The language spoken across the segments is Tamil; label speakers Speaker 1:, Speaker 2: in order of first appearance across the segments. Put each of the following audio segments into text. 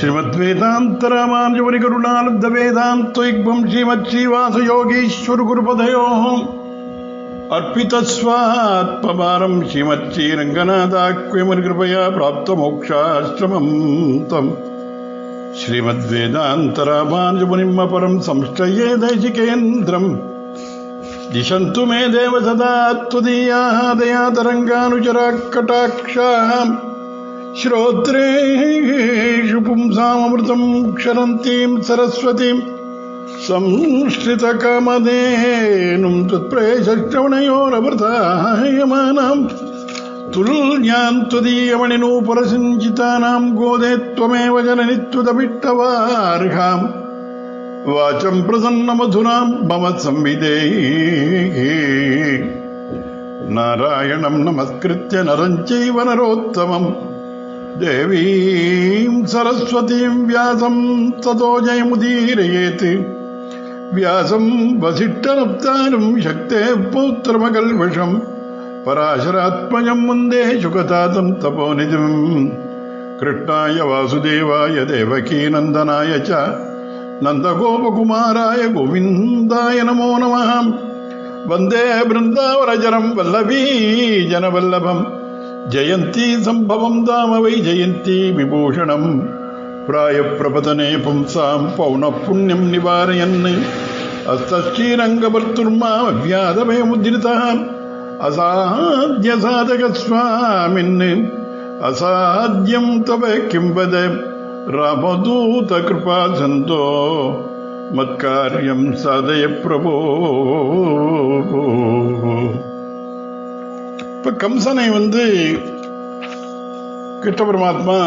Speaker 1: श्रीमद्वेदान्तरामानुजमुनिकरुणालब्धवेदान्तोइग्भं श्रीमच्छ्रीवासयोगीश्वरगुरुपदयोः अर्पितस्वात्मभारं श्रीमच्छ्रीरङ्गनाथाख्यमुनिकृपया प्राप्तमोक्षाश्रमं तम् श्रीमद्वेदान्तरामानुजमुनिम् अपरं संश्रये देशिकेन्द्रम् दिशन्तु मे देव सदा त्वदीयाः दयातरङ्गानुचराः कटाक्षाः श्रोत्रेषु पुंसामृतं क्षरन्तीं सरस्वतीं संश्रितकामधेनुं त्वत्प्रेषश्रवणयोरवृतायमानां तुल्यां त्वदीयमणिनूपुरसिञ्चितानां गोदे त्वमेव जननि त्वदभिष्टवार्हाम् वाचं प्रसन्नमधुरां मम संविदेहि नारायणं नमस्कृत्य नरं चैव नरोत्तमं देवीं सरस्वतीं व्यासं ततो जयमुदीरयेत् व्यासं वसिष्ठनप्तारं शक्तेः पौत्रमकल्मषं पराशरात्मजं वन्दे शुकतातं तपोनिधिं कृष्णाय वासुदेवाय देवकीनन्दनाय च नन्दगोपकुमाराय गोविन्दाय नमो नमः वन्दे बृन्दावनचरं वल्लभी जनवल्लभं जयन्ती सम्भवं धाम वै जयन्ती विभूषणं प्रायप्रपतने पुंसां पौनःपुण्यं निवारयन् हस्तश्रीरङ्गभर्तुर्माव्याधभयमुद्रितः असाध्यसाधकस्वामिन् असाध्यं तव किं वद रामदूत कृपा सन्तो मत्कार्यं साधय प्रभो. இப்ப கம்சனை கிருஷ்ண பரமாத்மா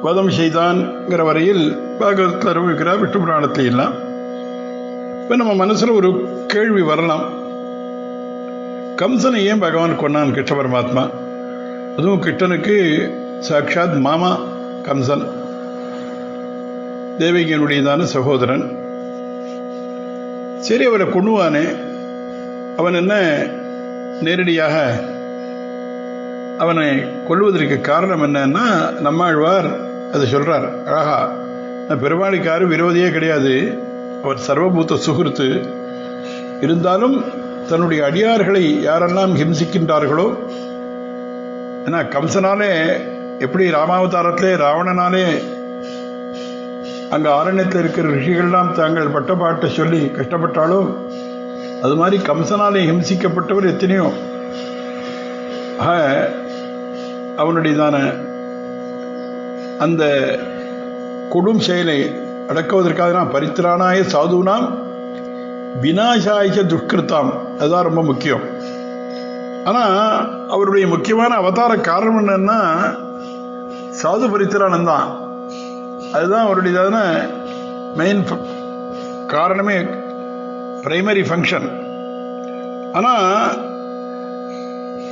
Speaker 1: வதம் செய்தான்ங்கிற வரையில் பாகவதத்தில் அறிவிக்கிறார், விஷ்ணு புராணத்தில் எல்லாம். இப்ப நம்ம மனசுல ஒரு கேள்வி வரலாம், கம்சனை ஏன் பகவான் கொன்னான் கிருஷ்ண பரமாத்மா? அதுவும் கிருஷ்ணனுக்கு சாட்சாத் மாமா கம்சன், தேவகியனுடையதான சகோதரன். சரி, அவரை கொன்னுவானே, அவன் என்ன நேரடியாக அவனை கொல்வதற்கு காரணம் என்னன்னா, நம்மாழ்வார் அதை சொல்றார் அழகா. பெருமாளுக்கு யாரும் விரோதியே கிடையாது, அவர் சர்வபூத சுகிருத்து. இருந்தாலும் தன்னுடைய அடியார்களை யாரெல்லாம் ஹிம்சிக்கின்றார்களோ, ஏன்னா கம்சனாலே எப்படி ராமாவதாரத்திலே ராவணனாலே அங்க ஆரண்யத்தில் இருக்கிற ரிஷிகள்லாம் தாங்கள் பட்ட பாட்டை சொல்லி கஷ்டப்பட்டாலோ, அது மாதிரி கம்சனாலே ஹிம்சிக்கப்பட்டவர் எத்தனையோ. அவனுடையதான அந்த கொடும் செயலை அடக்குவதற்காக நான் பரித்திராணாய சாதுனாம் விநாசாய துஷ்கிருத்தாம், அதுதான் ரொம்ப முக்கியம். ஆனா அவருடைய முக்கியமான அவதார காரணம் என்னன்னா சாது பரித்திராணம் தான். அதுதான் அவருடையதான மெயின் காரணமே, பிரைமரி ஃபங்க்ஷன். ஆனா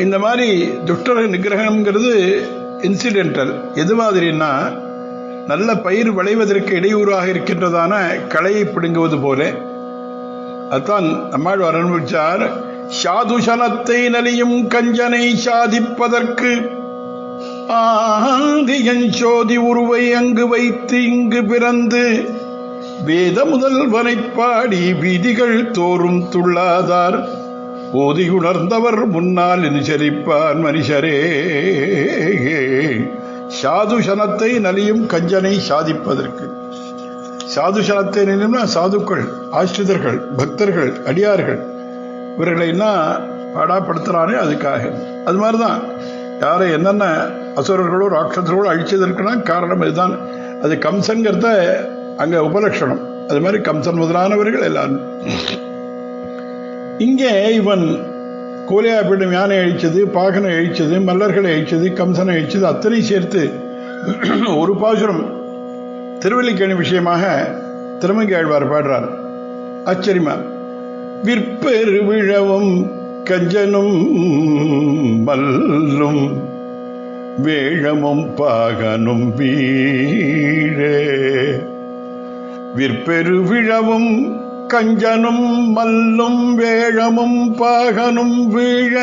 Speaker 1: இந்த மாதிரி துஷ்டர நிகிரகம்ங்கிறது இன்சிடென்டல். எது மாதிரின்னா, நல்ல பயிர் விளைவதற்கு இடையூறாக இருக்கின்றதான களையை பிடுங்குவது போல. அதுதான் நம்மாழ்வார் அனுபவிச்சார். சாதுசனத்தை நலியும் கஞ்சனை சாதிப்பதற்கு ஆதியஞ்சோதி உருவை அங்கு வைத்து இங்கு பிறந்து வேத முதல்வனை பாடி வீதிகள் தோறும் துள்ளாதார் ஓதியுணர்ந்தவர் முன்னால் நிச்சரிப்பார் மனுஷரே. சாதுசனத்தை நலியும் கஞ்சனை சாதிப்பதற்கு. சாதுசனத்தை நலியும்னா சாதுக்கள், ஆசிரிதர்கள், பக்தர்கள், அடியார்கள், இவர்களை என்ன பாடாப்படுத்துறானே அதுக்காக. அது மாதிரிதான் யாரை என்னென்ன அசுரர்களோ ராட்சசர்களோ அழிச்சதற்குனா காரணம் இதுதான். அது கம்சன்கிறத அங்க உபலட்சணம். அது மாதிரி கம்சன் முதலானவர்கள் எல்லாரும். இங்கே இவன் கோலியாபீடம் யானை அழிச்சது, பாகனை அழிச்சது, மல்லர்களை அழிச்சது, கம்சனை அழிச்சது, அத்தனை சேர்த்து ஒரு பாசுரம் திருவல்லிக்கேணி விஷயமாக திருமங்கை ஆழ்வார் பாடுறார். ஆச்சரியமா, விற்பெரு விழவும் கஞ்சனும் மல்லும் வேழமும் பாகனும் வீழ. விற்பெரு விழவும் கஞ்சனும் மல்லும் வேழமும் பாகனும் வீழ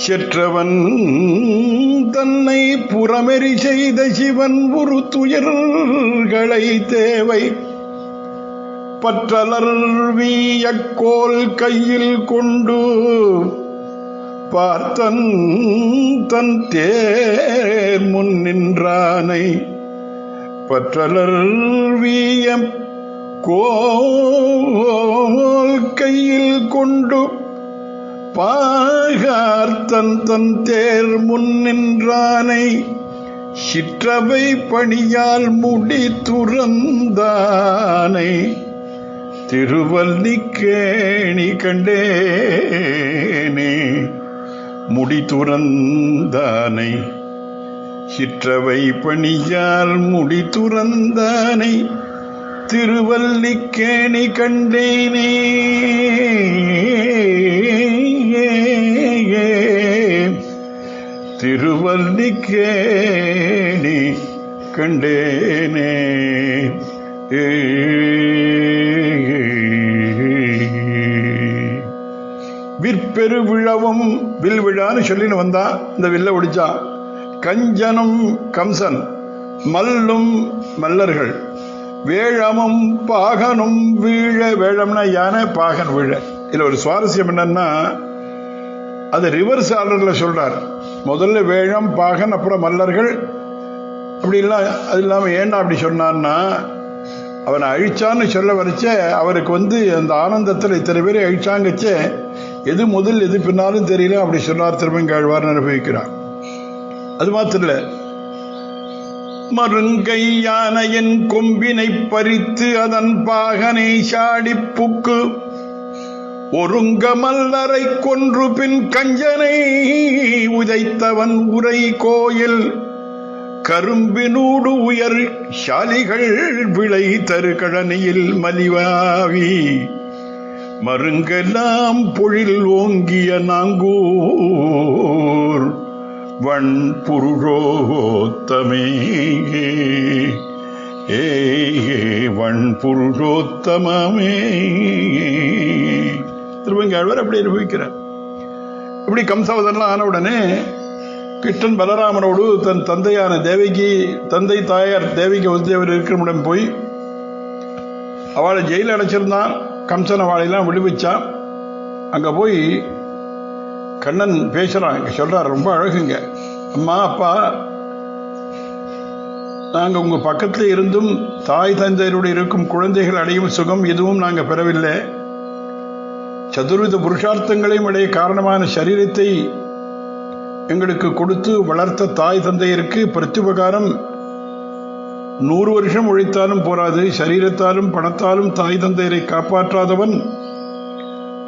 Speaker 1: செற்றவன் தன்னை பூ உரமெறி செய்த சிவன் ஒரு துயர்களை தேவை பற்றலர் வீயக்கோல் கையில் கொண்டு பார்த்தன் தன் தேர் முன் நின்றானை பற்றலர் வீயம் கோல் கையில் கொண்டு பாகார்த்தன் தன் தேர் முன் நின்றானை சிற்றவை பணியால் முடி துறந்தானை திருவல்லிக்கேணி கண்டேனே முடி துறந்தானை சிற்றவை பணியால் முடி துறந்தானை திருவல்லிக்கேணி கண்டேனே திருவல்லிக்கேணி கண்டேனே விற்பெரு விழவும் வில் விழான்னு சொல்லின்னு வந்தா இந்த வில்ல ஒடிச்சான் கஞ்சனும் கம்சன் மல்லும் மல்லர்கள் வேழமும் பாகனும் வீழ வேழம்னா யானை பாகன் வீழ இதுல ஒரு சுவாரஸ்யம் என்னன்னா அது ரிவர்ஸ் ஆர்டர்ல சொல்றார் முதல்ல வேழம் பாகன் அப்புறம் மல்லர்கள் அப்படி இல்லை அது இல்லாம ஏண்டா அப்படி சொன்னான்னா அவனை அழிச்சான்னு சொல்ல வரைச்ச அவருக்கு அந்த ஆனந்தத்தில் இத்தனை பேரை அழிச்சாங்கச்சே எது முதல் எது பின்னாலும் தெரியல அப்படி சொன்னார் திருமங்காழ்வார் அனுபவிக்கிறார் அது மாத்திரம் இல்ல மருங்கை யானையின் கொம்பினை பறித்து அதன் பாகனை சாடிப்புக்கு ஒருங்க மல்லரை கொன்று பின் கஞ்சனை உதைத்தவன் உரை கோயில் கரும்பினூடு உயர் சாலிகள் விளை தரு கழனியில் மலிவாவி மருங்கெல்லாம் பொழில் ஓங்கிய நாங்கூர் வண் புருஷோத்தமே வண் புருஷோத்தமே திருவங்காழ்வார் அப்படி அனுபவிக்கிறார். இப்படி கம்சவதெல்லாம் ஆன உடனே கிருஷ்ணன் பலராமனோடு தன் தந்தையான தந்தை தாயார் தேவிக்கு வசுதேவர் இருக்கிறமிடம் போய் அவளை ஜெயில அடைச்சிருந்தான். கம்சன் அவளையெல்லாம் விடுவிச்சான். அங்க போய் கண்ணன் பேசுறான், சொல்றார், ரொம்ப அழகுங்க. அம்மா அப்பா, நாங்க உங்க பக்கத்துல இருந்தும் தாய் தந்தையரோடு இருக்கும் குழந்தைகள் அடையும் சுகம் எதுவும் நாங்க பெறவில்லை. சதுர்வித புருஷார்த்தங்களையும் அடைய காரணமான சரீரத்தை எங்களுக்கு கொடுத்து வளர்த்த தாய் தந்தையருக்கு பிரத்யுபகாரம் 100 வருஷம் உழைத்தாலும் போராது. சரீரத்தாலும் பணத்தாலும் தாய் தந்தையரை காப்பாற்றாதவன்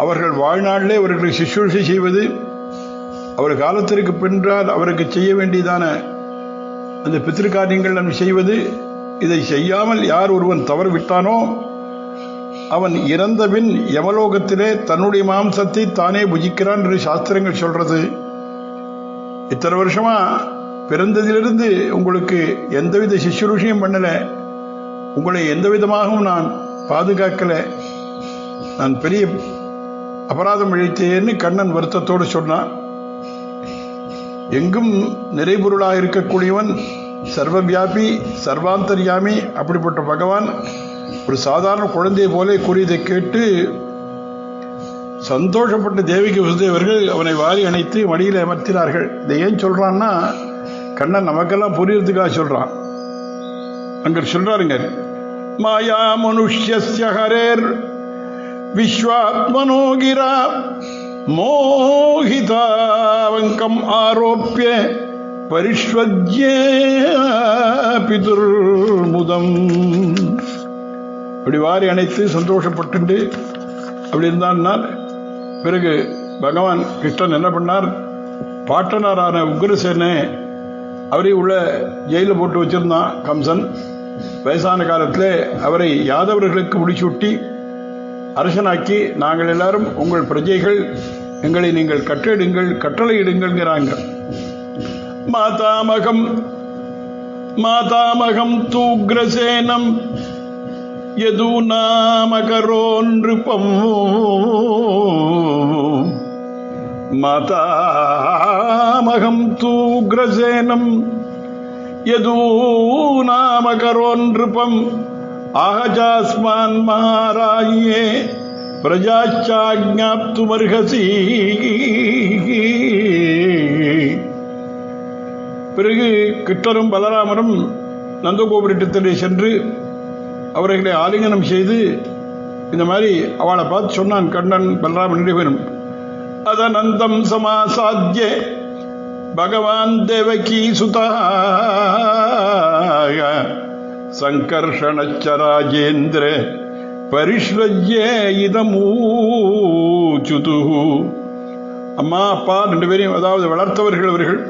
Speaker 1: அவர்கள் வாழ்நாளிலே அவர்களுக்கு சிசுஷை செய்வது, அவர் காலத்திற்கு பின்னால் அவருக்கு செய்ய வேண்டியதான அந்த பித்திருக்காரியங்கள் நம்ம செய்வது, இதை செய்யாமல் யார் ஒருவன் தவறு விட்டானோ அவன் இறந்தபின் யமலோகத்திலே தன்னுடைய மாம்சத்தை தானே புஜிக்கிறான் என்று சாஸ்திரங்கள் சொல்றது. இத்தனை வருஷமா பிறந்ததிலிருந்து உங்களுக்கு எந்தவித சிசுருஷியும் பண்ணல, உங்களை எந்த விதமாகவும் நான் பாதுகாக்கல, நான் பெரிய அபராதம் இழைத்தேன்னு கண்ணன் வருத்தத்தோடு சொன்னான். எங்கும் நிறைபொருளாக இருக்கக்கூடியவன், சர்வவியாபி சர்வாந்தர்யாமி, அப்படிப்பட்ட பகவான் ஒரு சாதாரண குழந்தையை போல கூறியதை கேட்டு சந்தோஷப்பட்ட தேவிக்கு வசுதேவர்கள் அவனை வாரி அணைத்து மடியில் அமர்த்தினார்கள். இதை ஏன் சொல்றான்னா, கண்ணன் நமக்கெல்லாம் புரியறதுக்காக சொல்றான். அங்க சொல்றாருங்க, மாயா மனுஷ்யஸ்ய ஹரேர் விஸ்வாத்மனோகிரா மோகிதாவங்கம் ஆரோப்பிய பரிஷ்வஜ்ய பிதுர்முதம். அப்படி வாரி அணைத்து சந்தோஷப்பட்டு அப்படி இருந்தான்னா, பிறகு பகவான் கிருஷ்ணன் என்ன பண்ணார், பாட்டனாரான உக்ரசேனை அவரை உள்ள ஜெயில போட்டு வச்சிருந்தான் கம்சன். வயசான காலத்தில் அவரை யாதவர்களுக்கு முடிச்சூட்டி அரசனாக்கி, நாங்கள் எல்லாரும் உங்கள் பிரஜைகள், எங்களை நீங்கள் கட்டளையிடுங்கிறாங்க. மாதாமகம் தூக்ரசேனம் யது நாமகரோன் நிருபம் மாதாமகம் தூக்ரசேனம் யதூநாமகரோன் நிருபம் ஆஹஜாஸ்மான் மகாராஜ்யே பிரஜாச்சாஜ்ஞாப்துமர்ஹசி. பிறகு கிருஷ்ணரும் பலராமரும் நந்தகோபுரத்திலே சென்று அவர்களை ஆலிங்கனம் செய்து இந்த மாதிரி அவளை பார்த்து சொன்னான் கண்ணன் பலராமன் நினைவரும். அதனந்தம் சமாசாத்ய பகவான் தேவகி சுதா சங்கர்ஷணச்ச ராஜேந்திர பரிஷ்வஜ்ய இதமூச்சுது. அம்மா அப்பா ரெண்டு பேரையும், அதாவது வளர்த்தவர்கள் அவர்கள்,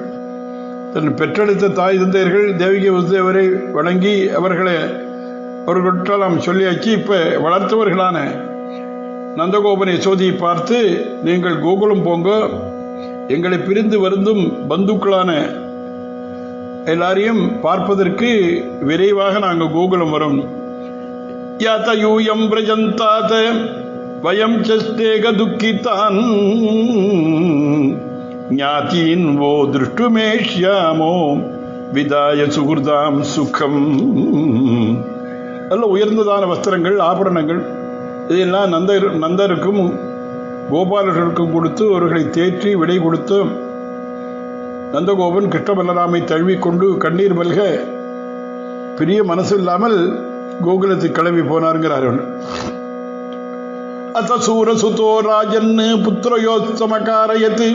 Speaker 1: தன் பெற்றெடுத்த தாய் தந்தையர்கள் தேவகி வசுதேவரை வணங்கி அவர்களால் நாம் சொல்லியாச்சு. இப்போ வளர்த்தவர்களான நந்தகோபனை யசோதியை பார்த்து, நீங்கள் கோகுலம் போங்க, எங்களை பிரிந்து வருந்தும் பந்துக்களான எல்லாரையும் பார்ப்பதற்கு விரைவாக நாங்கள் கோகுலம் வரும். யாத்தயூயம் பிரஜந்தாத வயம் சஸ்தேக துக்கிதான் ஞாதீன் வோ திருஷ்டுமேஷ்யாமோ விதாய சுகிருதாம் சுகம். நல்ல உயர்ந்ததான வஸ்திரங்கள், ஆபரணங்கள் இதையெல்லாம் நந்தருக்கும் கோபாலர்களுக்கும் கொடுத்து அவர்களை தேற்றி விடை கொடுத்து நந்தகோபன் கிருஷ்ணபலராமை தழுவிக்கொண்டு கண்ணீர் மல்க பெரிய மனசு இல்லாமல் கோகுலத்துக்கு கிளம்பி போனாருங்கிறார். அத்த சூரசுதோ ராஜன் புத்திரயோத்சமகாரயத்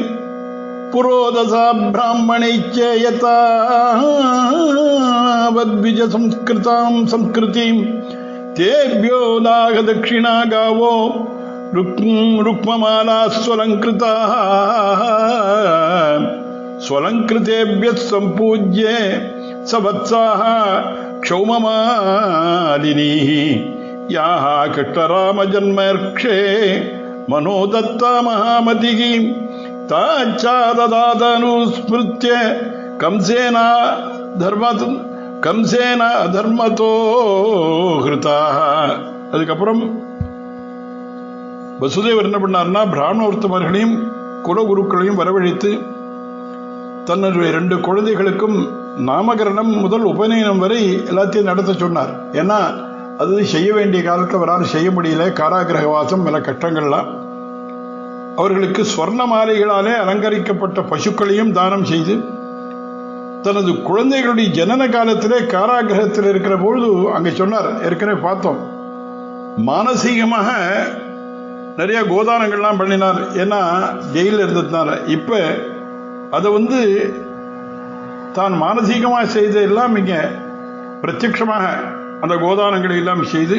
Speaker 1: புரோதசா பிராமணைச்சேயதாவத்விஜ சம்ஸ்கிருதாம் சம்ஸ்கிருதிம் தேவ்யோ தாக தட்சிணா காவோ ருக்மமாலா ஸ்வலங்கிருதா ஸ்வலங்கிருதேபிய சம்பூஜ்ய சவத்சாஹ க்ஷௌமமாலினி யாஹ கிருஷ்ணராம ஜன்மர்க்ஷே மனோதத்தா மகாமதிகி தாச்சாததாதனுஸ்மிருத்ய கம்சேன அதர்மதோ ஹிருதா. அதுக்கப்புறம் வசுதேவர் என்ன பண்ணார்னா, பிராமண உத்தமர்களையும் குலகுருக்களையும் வரவழைத்து தன்னுடைய 2 குழந்தைகளுக்கும் நாமகரணம் முதல் உபநயனம் வரை எல்லாத்தையும் நடத்த சொன்னார். ஏன்னா அது செய்ய வேண்டிய காலத்தில் அவரால் செய்ய முடியல, காராகிரகவாசம் பல கஷ்டங்கள்லாம். அவர்களுக்கு ஸ்வர்ண மாலைகளாலே அலங்கரிக்கப்பட்ட பசுக்களையும் தானம் செய்து தனது குழந்தைகளுடைய ஜனன காலத்திலே காராகிரகத்தில் இருக்கிற பொழுது அங்கே சொன்னார், ஏற்கனவே பார்த்தோம், மானசீகமாக நிறைய கோதானங்கள்லாம் பண்ணினார். ஏன்னா ஜெயிலில் இருந்ததுனால. இப்போ அதை தான் மானசீகமாக செய்த எல்லாம் இங்கே பிரத்யட்சமாக அந்த கோதானங்களை எல்லாம் செய்து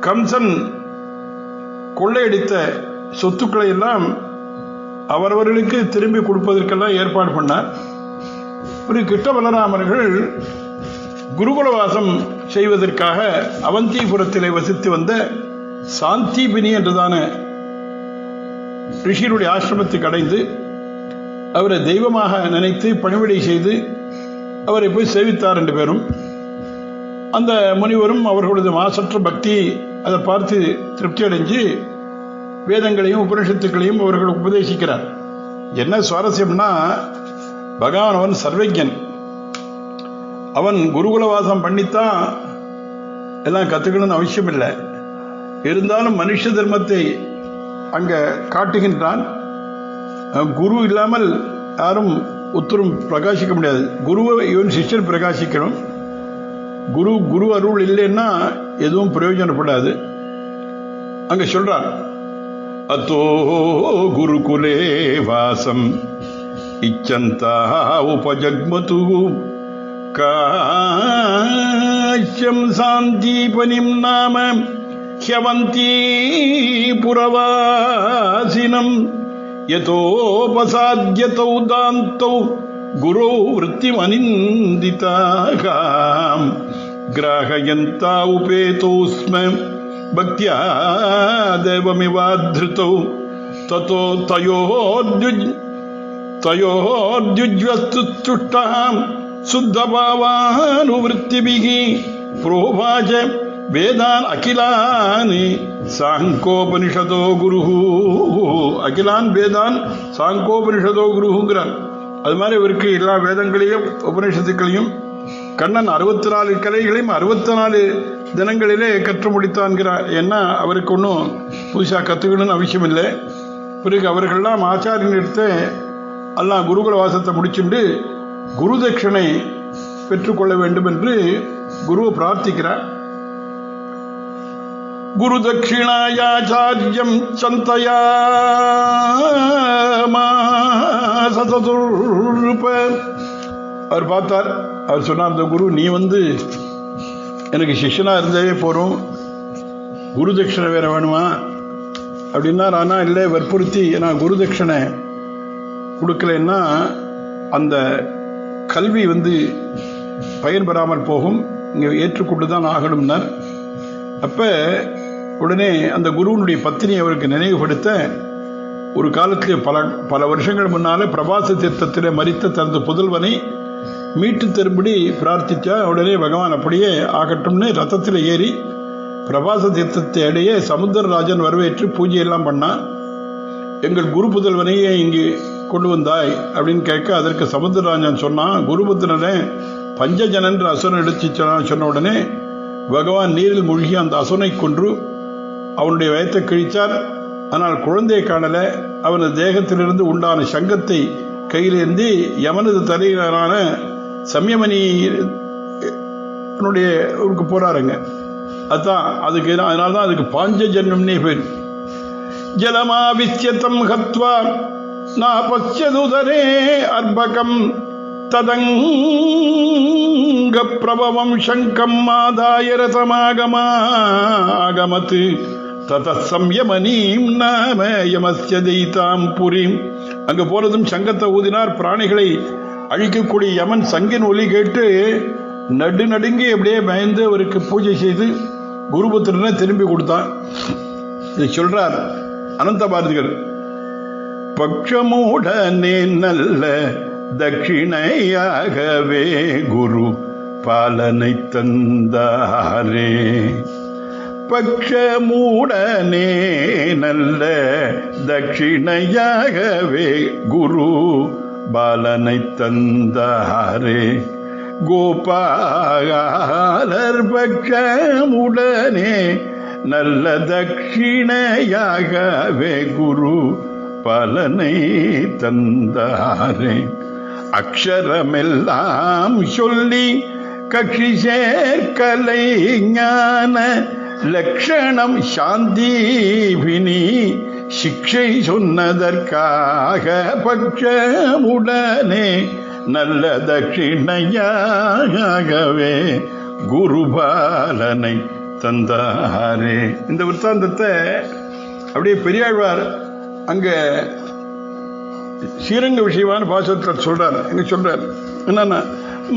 Speaker 1: கம்சன் கொள்ளையடித்த சொத்துக்களை எல்லாம் அவரவர்களுக்கு திரும்பி கொடுப்பதற்கெல்லாம் ஏற்பாடு பண்ணார். ஒரு கிருஷ்ண பலராமர்கள் குருகுலவாசம் செய்வதற்காக அவந்திபுரத்திலே வசித்து வந்த சாந்திபினி என்றதான ரிஷியினுடைய ஆசிரமத்துக்கு அடைந்து அவரை தெய்வமாக நினைத்து பணிவிடை செய்து அவரை போய் சேவித்தார் 2 பேரும். அந்த முனிவரும் அவர்களது மாசற்ற பக்தி அதை பார்த்து திருப்தி அடைஞ்சு வேதங்களையும் உபனிஷத்துக்களையும் அவர்களுக்கு உபதேசிக்கிறார். என்ன சுவாரஸ்யம்னா, பகவான் அவன் சர்வஜன். அவன் குருகுலவாசம் பண்ணித்தான் எல்லாம் கற்றுக்கணும்னு அவசியம் இல்லை. இருந்தாலும் மனுஷ தர்மத்தை அங்கே காட்டுகின்றான். குரு இல்லாமல் யாரும் உத்தரும் பிரகாசிக்க முடியாது. குருவை இவன் சிஷ்யன் பிரகாசிக்கணும். குரு அருள் இல்லைன்னா எதுவும் பிரயோஜனப்படாது. அங்கே சொல்றான், அத்தோ குருகுலே வாசம் இச்சந்தா உபஜக்மது காஷ்யம் சாந்தீபனிம் நாம ஹ்யவந்தி புரவாசினம் யதோபசாத்யதௌ தாந்தௌ குரோ விருத்திம் அனிந்திதாகாம் கிராஹயந்தா உபேதோஸ்ம பக்தியா தேவமிவாத்ருதௌ ததோ தயோத்யுஜ்வஸ்துஷ்டாம் சுத்தபாவானுவிருத்திபிஹி புரோவாச வேதான் அகிலான் சாங்கோபனிஷதோ குரு. அகிலான் வேதான் சாங்கோபனிஷதோ குருங்கிறார். அது மாதிரி இவருக்கு எல்லா வேதங்களையும் உபநிஷத்துக்களையும் கண்ணன் 64 கலைகளையும் 64 தினங்களிலே கற்று முடித்தான்கிறார். ஏன்னா அவருக்கு ஒன்றும் புதுசாக கற்றுக்கணும்னு அவசியம் இல்லை. பிறகு அவர்கள்லாம் ஆச்சாரியனிடத்தை எல்லாம் குருகுல வாசத்தை முடிச்சுட்டு குரு தட்சணை பெற்றுக்கொள்ள வேண்டும் என்று குருவை பிரார்த்திக்கிறார். குரு தட்சிணாயாச்சாரியம் சந்தயா அவர் பார்த்தார். அவர் சொன்னார், அந்த குரு நீ எனக்கு சிஷ்யனா இருந்தே போறோம், குரு தட்சிணை வேற வேணுமா அப்படின்னா, ஆனா இல்லை வற்புறுத்தி நான் குரு தட்சிணை கொடுக்கலன்னா அந்த கல்வி பயன்பெறாமல் போகும், இங்கே ஏற்றுக்கொண்டுதான் ஆகணும்னார். அப்ப உடனே அந்த குருவனுடைய பத்தினி அவருக்கு நினைவுபடுத்த, ஒரு காலத்தில் பல வருஷங்கள் முன்னாலே பிரபாச தீர்த்தத்தில் மரித்த தனது புதல்வனை மீட்டு தரும்படி பிரார்த்தித்தா. உடனே பகவான் அப்படியே ஆகட்டும்னு ரத்தத்தில் ஏறி பிரபாச தீர்த்தத்தை அடைய சமுத்திரராஜன் வரவேற்று பூஜையெல்லாம் பண்ணான். எங்கள் குரு புதல்வனையே இங்கு கொண்டு வந்தாய் அப்படின்னு கேட்க, அதற்கு சமுத்திரராஜன் சொன்னான், குருபுத்திரனை பஞ்சஜனன் அசுரன் எடுத்து சொன்ன உடனே பகவான் நீரில் மூழ்கி அந்த அசுரனை கொன்று அவனுடைய வயத்தை கிழித்தார். ஆனால் குழந்தையை காணல. அவனது தேகத்திலிருந்து உண்டான சங்கத்தை கையிலிருந்து யமனது தலையிலான சம்யமணி ஊருக்கு போறாருங்க. அதுதான் அதுக்கு, அதனால்தான் அதுக்கு பாஞ்சஜன்யம்னே பேர். ஜலமாவித்யதம் ஹத்வா நாபஸ்யதுதரே அர்பகம் ததங்க பிரபவம் சங்கம் ஆதாய ரதமாகமாகமத் ததசம்யமனீம் நாம யமஸ்ய தெய்தாம் புரீம். அங்கு போனதும் சங்கத்தை ஊதினார். பிராணிகளை அழிக்கக்கூடிய யமன் சங்கின் ஒலி கேட்டு நடுங்கி அப்படியே பயந்து அவருக்கு பூஜை செய்து குருபுத்திரனை திரும்பி கொடுத்தான். இதை சொல்றார் அனந்த பாரதிகள். பக்ஷமுடனே நல்ல தட்சிணையாகவே குரு பாலனை தந்தாரே. பக்ஷமுடனே நல்ல தட்சிணையாகவே குரு பாலனை தந்தாரே. கோபாலர் பக்ஷமுடனே நல்ல தட்சிணையாகவே குரு பலனை தந்தாரே. அக்ஷரமெல்லாம் சொல்லி கட்சி சேர்க்கலை ஞான லட்சணம் சாந்திபினி சிக்ஷை சொன்னதற்காக பட்சமுடனே நல்ல தட்சிணையாகவே குருபாலனை தந்தாரே. இந்த விற்த்தாந்தத்தை அப்படியே பெரியாழ்வார் அங்க ஸ்ரீரங்க விஷயமான பாசத்தில் சொல்றார். எங்க சொல்றார் என்னன்னா,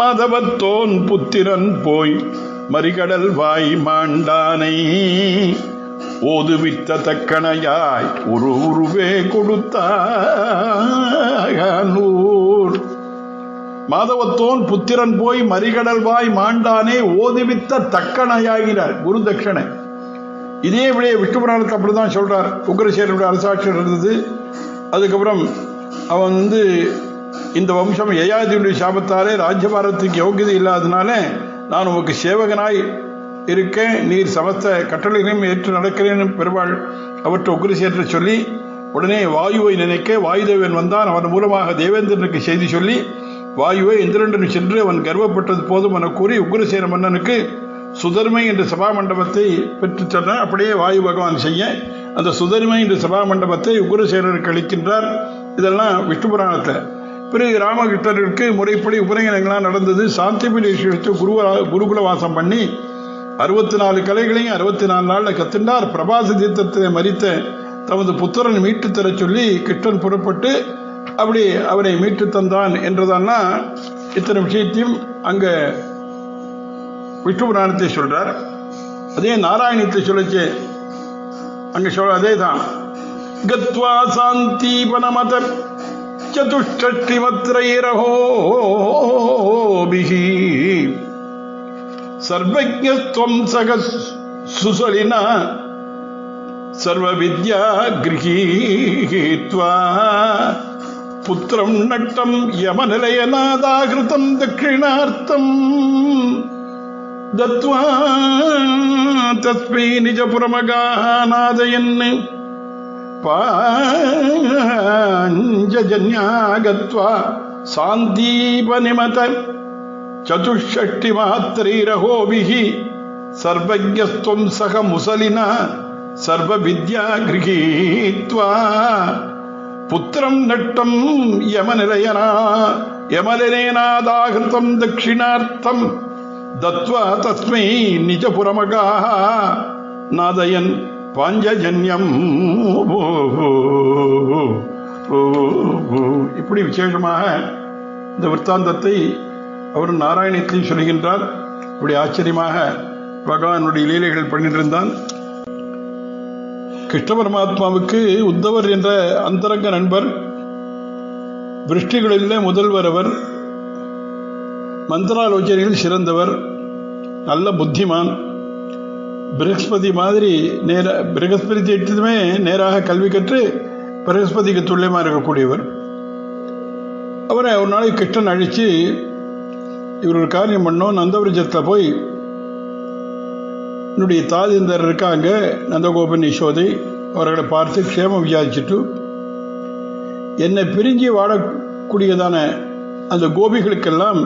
Speaker 1: மாதவத்தோன் புத்திரன் போய் மறிகடல் வாய் மாண்டானை ஓதுவித்த தக்கணையாய் ஒரு உருவே கொடுத்தார். மாதவத்தோன் புத்திரன் போய் மறிகடல் வாய் மாண்டானே ஓதுவித்த தக்கணையாகிறார் குரு தட்சணை. இதே விடைய விஷ்ணு புராணத்தை அப்படிதான் சொல்றார். உக்ரசேனனுடைய அரசாட்சி இருந்தது. அதுக்கப்புறம் அவன் இந்த வம்சம் யயாதியுடைய சாபத்தாலே ராஜ்யபாரத்துக்கு யோகியதை இல்லாதனால நான் உனக்கு சேவகனாய் இருக்கேன், நீர் சமஸ்த கட்டளைகளையும் ஏற்று நடக்கிறேன் பெருமாள் அவற்றை உக்ரசேனரை சொல்லி உடனே வாயுவை நினைக்க வாயுதேவன் வந்தான். அவன் மூலமாக தேவேந்திரனுக்கு செய்தி சொல்லி வாயுவை இந்திரனுடன் சென்று அவன் கர்வப்பட்டது போதும் என கூறி உக்ரசேன மன்னனுக்கு சுதர்மை என்ற சபா மண்டபத்தை பெற்று சொன்னார். அப்படியே வாயு பகவான் செய்ய அந்த சுதர்மை என்ற சபா மண்டபத்தை உக்ரசேனருக்கு அளிக்கின்றார். இதெல்லாம் விஷ்ணு புராணத்தை. பிறகு ராமகிருஷ்ணருக்கு முறைப்படி உபநயனங்களாம் நடந்தது. சாந்திபதி குருகுல வாசம் பண்ணி 64 கலைகளையும் 64 நாளில் கத்தினார். பிரபாச தீர்த்தத்தை மரித்த தமது புத்திரன் மீட்டு தர சொல்லி கிருஷ்ணன் புறப்பட்டு அப்படி அவரை மீட்டு தந்தான் என்றதான்னா இத்தனை விஷயத்தையும் அங்க விஷ்ணு புராணத்தை சொல்றார். அதே நாராயணத்தை சொல்லச்சு அங்க சொல்ற அதே தான். கத்வா சாந்தீபனமத சதுஷ்டமத்ரைரஹோபிஹி சர்வஜ்ஞத்வம் சக சுசலினா சர்வ வித்யா கிரகீத்வா புத்திரம் நட்டம் யமநிலையநாதாகிருதம் தட்சிணார்த்தம் தத்வா தஸ்மை நிஜபுரமகாः நாதயன் பாஞ்சஜன்யாகத்வா சாந்தீபநிமத சதுஷ்ஷஷ்டிமாத்ரைரஹோபிः சர்வஜ்ஞஸ்த்வம் சக முசலினா சர்வவித்யா கிரகீத்வா புத்திரம் நட்டம் யமநிலையநாதாகிருதம் தட்சிணார்த்தம் தத்வா தஸ்மை நிஜபுரமகாः நாதயன் பாஞ்சஜன்யம். இப்படி விசேஷமாக இந்த விற்த்தாந்தத்தை அவர் நாராயணத்தில் சொல்கின்றார். இப்படி ஆச்சரியமாக பகவானுடைய லீலைகள் பண்ணிட்டிருந்தான். கிருஷ்ண பரமாத்மாவுக்கு உத்தவர் என்ற அந்தரங்க நண்பர், விருஷ்டிகளிலே முதல்வர். அவர் மந்திராலோசனையில் சிறந்தவர், நல்ல புத்திமான். பிரகஸ்பதி மாதிரி பிரகஸ்பதியுமே நேராக கல்வி கற்று பிரகஸ்பதிக்கு துல்லியமாக இருக்கக்கூடியவர். அவரை ஒரு நாளைக்கு கிருஷ்ணன் அழித்து இவர் ஒரு காரியம் பண்ணோம். நந்தவிரஜத்தில் போய் என்னுடைய தாதிந்தர் இருக்காங்க, நந்தகோபன் யசோதை, அவர்களை பார்த்து க்ஷேமம் விசாரிச்சுட்டு என்னை பிரிஞ்சு வாழக்கூடியதான அந்த கோபிகளுக்கெல்லாம்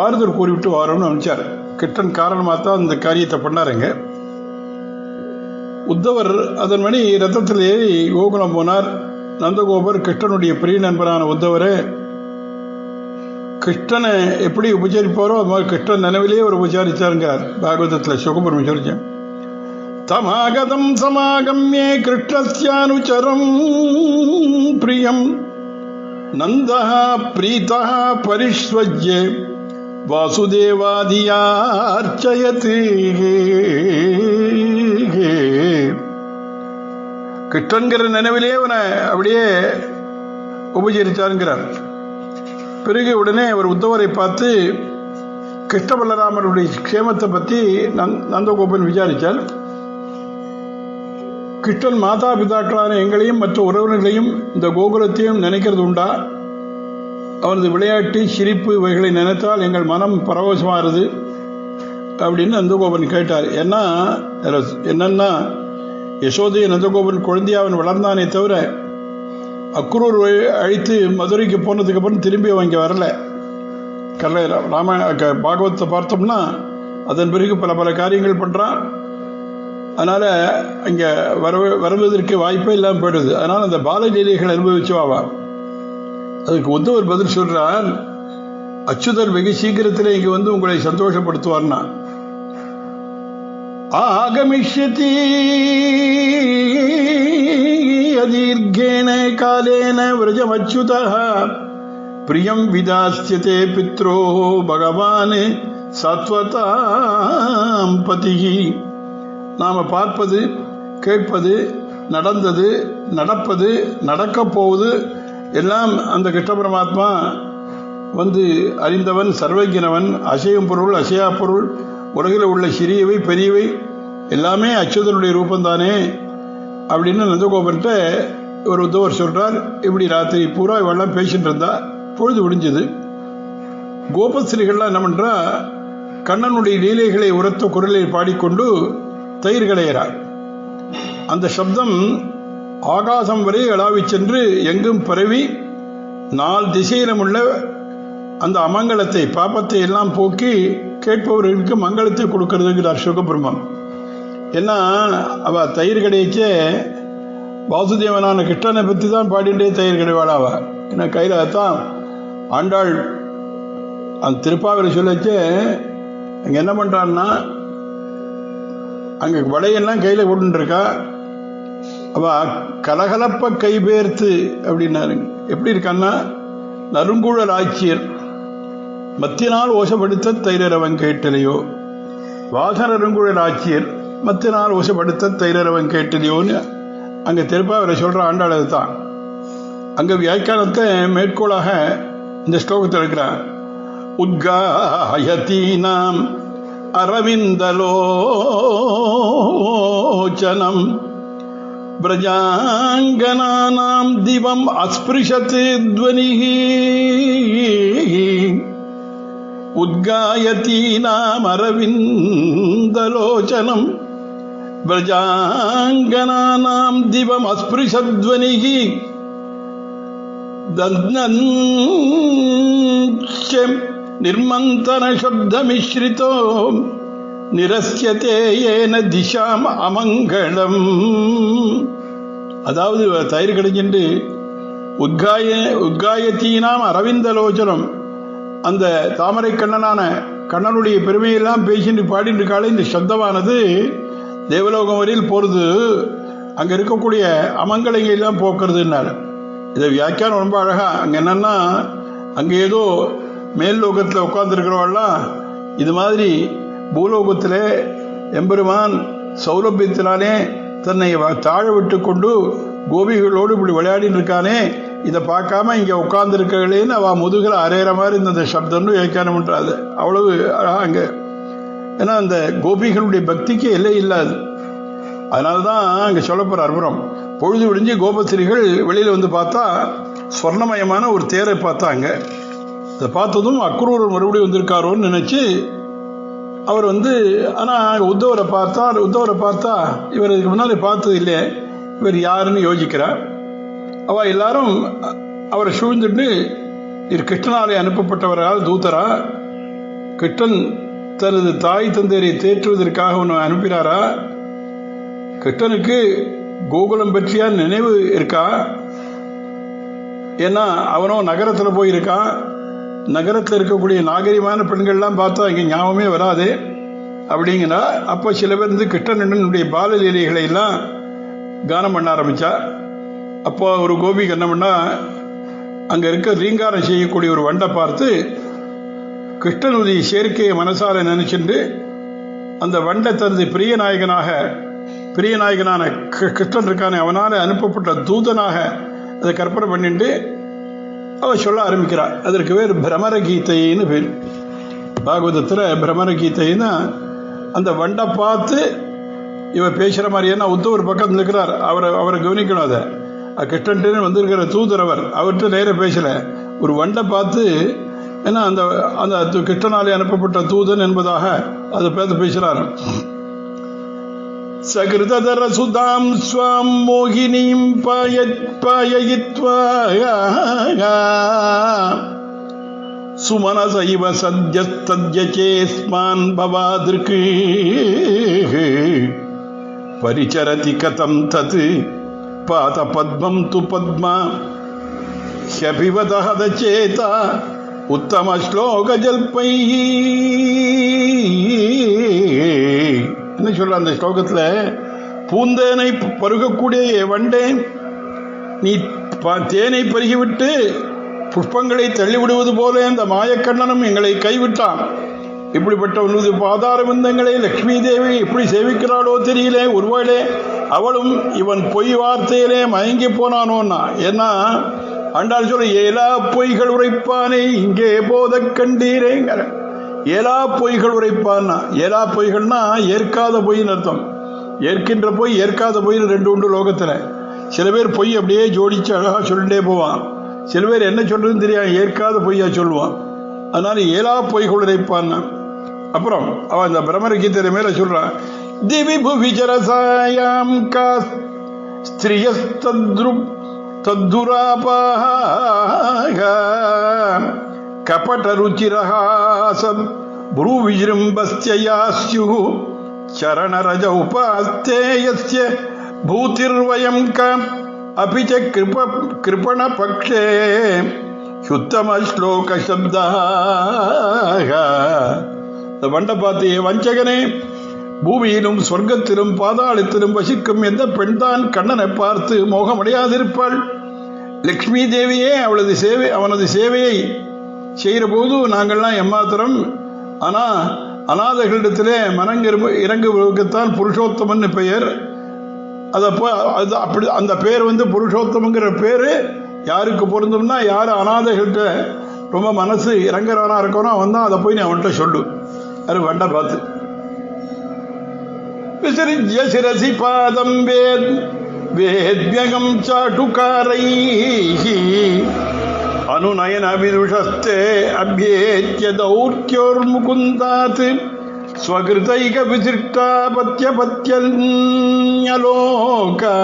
Speaker 1: ஆறுதல் கூறிவிட்டு வாரோம்னு நினைச்சார். கிருஷ்ணன் காரணமாக தான் அந்த காரியத்தை பண்ணாருங்க. உத்தவர் அதன் மணி ரத்தத்தில் ஏறி கோகுலம் போனார். நந்தகோபர் கிருஷ்ணனுடைய பிரிய நண்பரான உத்தவரை கிருஷ்ணனை எப்படி உபச்சரிப்பாரோ அது மாதிரி கிருஷ்ணன் நினைவிலேயே ஒரு உபச்சாரிச்சாருங்கிறார் பாகவதத்தில். சுகபுரம் சொல்லிச்சேன். தமாகதம் சமாகம்யே கிருஷ்ணஸ்யானுச்சரம் பிரியம் நந்தா பிரீதா பரிஸ்வஜ்யே வாசுதேவாதியார்ச்சயத். கிருஷ்ணன்கிற நினைவிலே அவனை அப்படியே உபச்சரித்தாருங்கிறார். பிறகு உடனே அவர் உத்தவரை பார்த்து கிருஷ்ண பலராமருடைய க்ஷேமத்தை பற்றி நந்தகோபன் விசாரித்தார். கிருஷ்ணன் மாதா பிதாக்களான எங்களையும் மற்ற உறவினர்களையும் இந்த கோகுலத்தையும் நினைக்கிறது உண்டா? அவரது விளையாட்டு சிரிப்பு இவைகளை நினைத்தால் எங்கள் மனம் பரவசமாகிறது அப்படின்னு நந்தகோபன் கேட்டார். என்னன்னா யசோதையை நந்தகோபன் குழந்தையாவன் வளர்ந்தானே தவிர அக்ரூர் அழித்து மதுரைக்கு போனதுக்கு அப்புறம் திரும்பி அவங்க வரல. பாகவத்தை பார்த்தோம்னா அதன் பிறகு பல பல காரியங்கள் பண்ணுறான். அதனால் அங்கே வருவதற்கு வாய்ப்பே இல்லாமல் போயிடுது. அதனால் அந்த பாலலீலைகள் அனுபவிச்சுவாவா. அதுக்கு உத்தவர் பதில் சொல்றார், அச்சுதர் வெகு சீக்கிரத்தில் இங்கே வந்து உங்களை சந்தோஷப்படுத்துவார்னா. ஆகமிஷ்யதி அதீர்கேன காலேன விரஜமச்சுதः பிரியம் விதாஸ்யதே பித்ரோ பகவான் சத்வதாம் பதிஹி. நாம் பார்ப்பது, கேட்பது, நடந்தது, நடப்பது, நடக்கப் போவது எல்லாம் அந்த கிருஷ்ண பரமாத்மா வந்து அறிந்தவன், சர்வஜனவன், அசையும் பொருள், அசையா பொருள், உலகில் உள்ள சிறியவை பெரியவை எல்லாமே அச்சுதனுடைய ரூபந்தானே அப்படின்னு நந்தகோபன்கிட்ட ஒரு உத்தவர் சொல்கிறார். இப்படி ராத்திரி பூரா இவெல்லாம் பேசிட்டு இருந்தா. பொழுது விடிஞ்சது. கோபஸ்ரீகள்லாம் என்ன பண்ணுறா, கண்ணனுடைய லீலைகளை உரத்த குரலில் பாடிக்கொண்டு தயிர் களையிறார். அந்த சப்தம் ஆகாசம் வரை அளாவி சென்று எங்கும் பரவி 4 திசையிலும் உள்ள அந்த அமங்கலத்தை, பாப்பத்தை எல்லாம் போக்கி கேட்பவர்களுக்கு மங்களத்தை கொடுக்கறதுங்கிறார் சுகபிரம்மம். ஏன்னா அவ தயிர் கடைச்சே வாசுதேவனான கிருஷ்ணனை பற்றி தான் பாடிண்டே தயிர் கடைவாளாவா. ஏன்னா கையில் தான் ஆண்டாள் அந்த திருப்பாவில சொல்லச்சே அங்கே என்ன பண்ணுறான்னா, அங்கே வடையெல்லாம் கையில் கொண்டுருக்கா. அவ கலகலப்ப கைபேர்த்து அப்படின்னாரு. எப்படி இருக்கான்னா, நறுங்குழல் ஆட்சியர் மத்தினால் ஓசப்படுத்த தைரவன் கேட்டலையோ, வாசனருங்குழல் ஆட்சியர் மத்தினால் ஓசப்படுத்த தைரவன் கேட்டலையோன்னு அங்கே திருப்பாவரை சொல்கிற ஆண்டாள். தான் அங்கே வியாக்கியானத்தை மேற்கோளாக இந்த ஸ்லோகத்தில் இருக்கிறார். உத்காயதீனாம் அரவிந்தலோச்சனம் பிரஜாங்கனானாம் திவம் அஸ்பிருஷத் த்வனிஹி உத்காயதீனாம் அரவிந்தலோச்சனம் பிரஜாங்கனானாம் திவம் அஸ்பிருஷத் த்வனிஹி தத்னஞ்சம் நிர்மந்தன சப்தமிஸ்ரிதோ நிரஸ்யதே ஏன திசாம் அமங்கலம். அதாவது தயிர் கிடைக்கின்று உத்காயத்தீனாம் அரவிந்தலோச்சனம், அந்த தாமரை கண்ணனான கண்ணனுடைய பெருமையெல்லாம் பேசிட்டு பாடிட்டு கால இந்த சப்தமானது தேவலோகம் வரையில் போகிறது, அங்கே இருக்கக்கூடிய அமங்கலங்கள் எல்லாம் போக்குறதுன்னாரு. இதை வியாக்கியானம் ரொம்ப அழகா. அங்கே என்னன்னா, அங்கே ஏதோ மேல் லோகத்தில் உட்கார்ந்துருக்கிறவெல்லாம் இது மாதிரி பூலோகத்தில் எம்பெருமான் சௌலபியத்தினாலே தன்னை தாழ விட்டு கொண்டு கோபிகளோடு இப்படி விளையாடின்னு இருக்கானே, இதை பார்க்காம இங்கே உட்கார்ந்துருக்கலேன்னு அவள் முதுகில் அரைகிற மாதிரி இந்த சப்தம்னு வியாக்கியானம் பண்ணுறாது. அவ்வளவு அழகா அங்கே. ஏன்னா அந்த கோபிகளுடைய பக்திக்கு எல்லை இல்லாது. அதனால தான் அங்கே சொல்லப்படுற அற்புதம். பொழுது விடிஞ்சு கோபஸ்ரீகள் வெளியில் வந்து பார்த்தா ஸ்வர்ணமயமான ஒரு தேரை பார்த்தாங்க. அதை பார்த்ததும் அக்ரூர் மறுபடியும் வந்திருக்காரோன்னு நினச்சி அவர் வந்து, ஆனால் உத்தவரை பார்த்தா இவர் இதுக்கு முன்னாடி பார்த்தது இல்லை, இவர் யாருன்னு யோசிக்கிறார். அவள் எல்லாரும் அவரை சூழ்ந்துட்டு இவர் கிருஷ்ணனாலே அனுப்பப்பட்டவரால் தூதரா, கிருஷ்ணன் தனது தாய் தந்தையரை தேற்றுவதற்காக ஒன்று அனுப்பினாரா, கிருஷ்ணனுக்கு கோகுலம் பற்றியா நினைவு இருக்கா, ஏன்னா அவனோ நகரத்தில் போயிருக்கான், நகரத்தில் இருக்கக்கூடிய நாகரிகமான பெண்கள்லாம் பார்த்தா இங்கே ஞாபகமே வராது அப்படிங்கிறா. அப்போ சில பேர் வந்து கிருஷ்ணனுடைய பாலலீலைகளை எல்லாம் கானம் பண்ண ஆரம்பித்தா. அப்போ ஒரு கோபிக்கு என்ன பண்ணா, அங்கே இருக்க ரீங்காரம் செய்யக்கூடிய ஒரு வண்டை பார்த்து கிருஷ்ணனுடைய சேர்க்கையை மனசார நினைச்சுட்டு அந்த வண்டை தனது பிரியநாயகனான கிருஷ்ணன் இருக்கானே அவனால் அனுப்பப்பட்ட தூதனாக அதை கற்பனை பண்ணிட்டு அவள் சொல்ல ஆரம்பிக்கிறாள். அதற்கு பேர் பிரமர கீதைன்னு பேர். பாகவதத்தில் பிரமர கீதைன்னா அந்த வண்டை பார்த்து இவ பேசுகிற மாதிரி. ஏன்னா உத்தவர் பக்கத்தில் இருக்கிறார், அவரை கவனிக்கணும். அதை கிருஷ்ணன் வந்திருக்கிற தூதர் அவர்கிட்ட நேராக பேசலை, ஒரு வண்டை பார்த்து, ஏன்னா அந்த அந்த கிருஷ்ணனாலே அனுப்பப்பட்ட தூதன் என்பதாக அதை பார்த்து பேசுகிறார். சகிருதர சுதாம் ஸ்வாம் மோகினீம் பாயயித்வா சுமனசைவ சத்யஸ்தத்யசேஸ்மான் பவாத்ருக்கு பரிச்சரதி கதம் தத் பாத பத்மம் து பத்மா ஹ்யபிவதஹ சேதா உத்தம ஸ்லோக ஜல்பை. என்ன சொல்ற அந்த ஸ்லோகத்தில், பூந்தேனை பருகக்கூடிய வண்டே, நீ தேனை பருகிவிட்டு புஷ்பங்களை தள்ளிவிடுவது போல அந்த மாயக்கண்ணனும் எங்களை கைவிட்டான். இப்படிப்பட்ட உனது பாதார விந்தங்களை லக்ஷ்மி தேவி எப்படி சேவிக்கிறாளோ தெரியல, ஒருவேளை அவளும் இவன் பொய் வார்த்தையிலே மயங்கி போனானோன்னா. ஏன்னா ஆண்டாள் சொல்ல, ஏலா பொய்கள் உரைப்பானே இங்கே போத கண்டீரேங்கிற. ஏலா பொய்கள் உரைப்பான்னா, ஏலா பொய்கள்னா ஏற்காத பொய்ன்னு அர்த்தம். ஏற்கின்ற பொய் ஏற்காத பொய்னு ரெண்டு உண்டு லோகத்தில். சில பேர் பொய் அப்படியே ஜோடிச்சு அழகாக சொல்லிட்டே போவான், சில பேர் என்ன சொல்றதுன்னு தெரியாது ஏற்காத பொய்யா சொல்லுவான். அதனால ஏலா பொய்கள் உரைப்பான்னா. அப்புறம் அவன் இந்த பிரமர கீதை மேல சொல்றான், திவி புவிச்சரசாயாம் கா ஸ்திரியஸ்தத்ருப் தத்துராபாக கபட ருச்சிரஹாசம் புரு விஜிரும்பஸ்ய சரணரஜ உபாஸ்தேயஸ்ய பூதிர்வயம் க அபிச்ச கிருபண பக்ஷே சுத்தம ஸ்லோக சப்தாக. இந்த வண்டை பார்த்து, வஞ்சகனே, பூமியிலும் சொர்க்கத்திலும் பாதாளத்திலும் வசிக்கும் எந்த பெண்தான் கண்ணனை பார்த்து மோகமடையாதிருப்பாள்? லக்ஷ்மி தேவியே அவனது சேவையை செய்கிற போது நாங்கள்லாம் எம்மாத்திரம். ஆனால் அநாதைகளிடத்திலே இறங்குவதற்குத்தான் புருஷோத்தமன் பெயர். அப்படி அந்த பேர் புருஷோத்தமங்கிற பேர் யாருக்கு பொருந்தும்னா, யார் அநாதைகள்கிட்ட ரொம்ப மனசு இறங்குறானா இருக்கானோ அவன் தான் அதை போய் நீ அவன்கிட்ட சொல்லு. அது வண்டை பார்த்து விசிறிஜ்ய சிரசி பாதம் வேத் வேத்யகம் சாட்டுகாரைः அனுநயன விதுஷஸ்தே அப்யேத்ய தௌர்க்யோர்முகுந்தாத் ஸ்வகிருதைக விசிஷ்டாபத்யபத்யலோகா